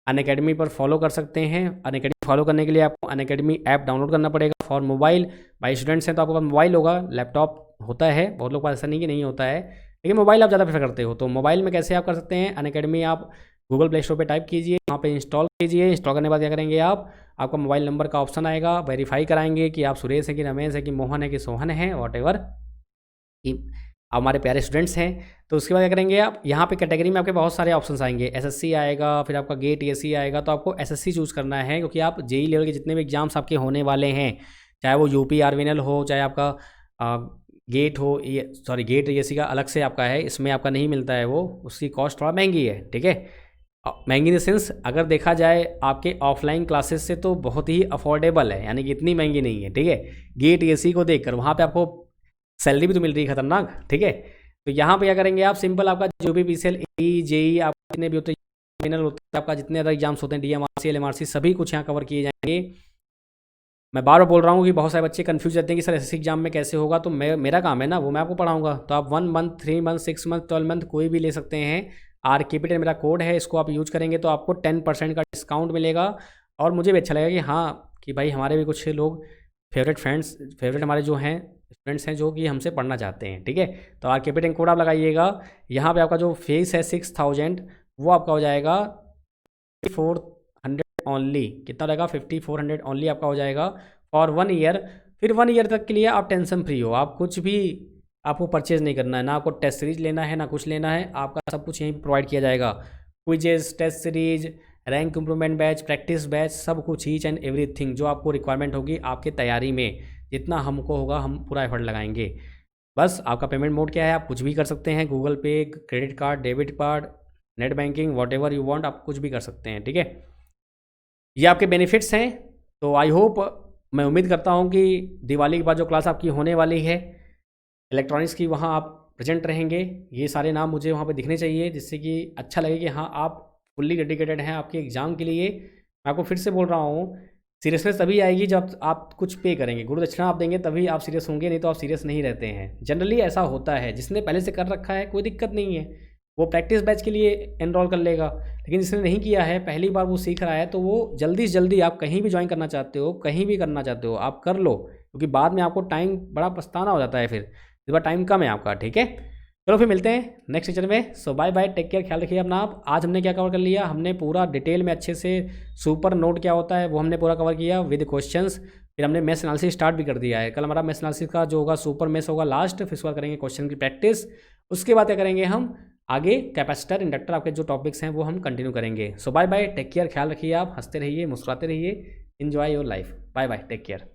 अनअकैडमी पर फॉलो कर सकते हैं। अनअकैडमी फॉलो करने के लिए आपको अनअकैडमी ऐप डाउनलोड करना पड़ेगा फॉर मोबाइल। भाई स्टूडेंट्स हैं तो आपके पास मोबाइल होगा, लैपटॉप होता है, बहुत लोग पास ऐसा नहीं कि नहीं होता है, लेकिन मोबाइल आप ज़्यादा प्रेफर करते हो। तो मोबाइल में कैसे आप कर सकते हैं, अनअकैडमी आप गूगल प्ले स्टोर पर टाइप कीजिए, वहाँ पे इंस्टॉल कीजिए। इंस्टॉल करने के बाद क्या करेंगे आपका मोबाइल नंबर का ऑप्शन आएगा, वेरीफाई कराएंगे कि आप सुरेश है कि रमेश है कि मोहन है कि सोहन है, वॉट एवर हमारे प्यारे स्टूडेंट्स हैं। तो उसके बाद क्या करेंगे आप, यहाँ पे कैटेगरी में आपके बहुत सारे ऑप्शंस आएंगे। SSC आएगा, फिर आपका गेट ESE आएगा, तो आपको SSC चूज़ करना है, क्योंकि आप JEE लेवल के जितने भी एग्जाम्स आपके होने वाले हैं, चाहे वो UP RVNL हो, चाहे आपका गेट हो, गेट ESE का अलग से आपका है, इसमें आपका नहीं मिलता है, वो उसकी कॉस्ट थोड़ा महंगी है। ठीक है, महंगी इन द सेंस अगर देखा जाए आपके ऑफलाइन क्लासेस से तो बहुत ही अफोर्डेबल है, यानी कि इतनी महंगी नहीं है। ठीक है, गेट ESE को देखकर वहाँ पे आपको सैलरी भी तो मिल रही है खतरनाक। ठीक है, तो यहाँ पे क्या करेंगे आप, सिंपल आपका जो भी PCL AE JEE आप जितने भी होते हैं, आपका जितने ज़्यादा एग्जाम्स होते हैं, DMRC LMRC सभी कुछ यहाँ कवर किए जाएंगे। मैं बार बार बोल रहा हूँ कि बहुत सारे बच्चे कंफ्यूज रहते हैं कि सर SSC एग्जाम में कैसे होगा, तो मेरा काम है ना, वो मैं आपको पढ़ाऊँगा। तो आप 1 मंथ 3 मंथ 6 मंथ 12 मंथ कोई भी ले सकते हैं। RKPTN मेरा कोड है, इसको आप यूज करेंगे तो आपको 10% का डिस्काउंट मिलेगा। और मुझे भी अच्छा लगेगा कि हाँ कि भाई हमारे भी कुछ लोग फेवरेट हमारे जो हैं स्टूडेंट्स हैं जो कि हमसे पढ़ना चाहते हैं। ठीक है, तो RKPTN कोड आप लगाइएगा। यहाँ पे आपका जो फीस है 6000 वो आपका हो जाएगा 5400 ओनली। कितना रहेगा, 5400 ओनली आपका हो जाएगा फॉर 1 ईयर। फिर 1 ईयर तक के लिए आप टेंशन फ्री हो, आप कुछ भी आपको परचेज नहीं करना है, ना आपको टेस्ट सीरीज लेना है, ना कुछ लेना है, आपका सब कुछ यहीं प्रोवाइड किया जाएगा। Quizzes, test series, rank improvement batch, practice batch, सब कुछ ईच एंड एवरीथिंग जो आपको रिक्वायरमेंट होगी आपके तैयारी में, जितना हमको होगा हम पूरा एफर्ट लगाएंगे। बस आपका पेमेंट मोड क्या है, आप कुछ भी कर सकते हैं, गूगल पे, credit card, debit card, net banking, what ever you want, आप कुछ भी कर सकते हैं। ठीक है, ये आपके बेनिफिट्स हैं। तो आई होप, मैं उम्मीद करता हूँ कि दिवाली के बाद जो क्लास आपकी होने वाली है इलेक्ट्रॉनिक्स की, वहाँ आप प्रेजेंट रहेंगे। ये सारे नाम मुझे वहाँ पे दिखने चाहिए, जिससे कि अच्छा लगे कि हाँ आप फुल्ली डेडिकेटेड हैं आपके एग्ज़ाम के लिए। मैं आपको फिर से बोल रहा हूँ, सीरियसनेस तभी आएगी जब आप कुछ पे करेंगे, गुरु दक्षिणा आप देंगे तभी आप सीरियस होंगे, नहीं तो आप सीरियस नहीं रहते हैं। जनरली ऐसा होता है, जिसने पहले से कर रखा है कोई दिक्कत नहीं है, वो प्रैक्टिस बैच के लिए एनरोल कर लेगा। लेकिन जिसने नहीं किया है, पहली बार वो सीख रहा है, तो वो जल्दी से जल्दी, आप कहीं भी ज्वाइन करना चाहते हो, कहीं भी करना चाहते हो, आप कर लो, क्योंकि बाद में आपको टाइम बड़ा पछताना हो जाता है, फिर इस बार टाइम कम है आपका। ठीक है, चलो फिर मिलते हैं नेक्स्ट लेक्चर में। सो बाय बाय, टेक केयर, ख्याल रखिए अपना आप। आज हमने क्या कवर कर लिया, हमने पूरा डिटेल में अच्छे से सुपर नोट क्या होता है वो हमने पूरा कवर किया विद क्वेश्चंस। फिर हमने मेस एनालिसिस स्टार्ट भी कर दिया है। कल हमारा मेस एनालिसिस का जो होगा सुपर मेस होगा लास्ट, फिर उसके बाद करेंगे क्वेश्चन की प्रैक्टिस। उसके बाद क्या करेंगे हम आगे, कैपेसिटर, इंडक्टर, आपके जो टॉपिक्स हैं वो हम कंटिन्यू करेंगे। So bye bye, take care, ख्याल रखिए आप, हंसते रहिए, मुस्कुराते रहिए, enjoy your life. Bye bye, take care.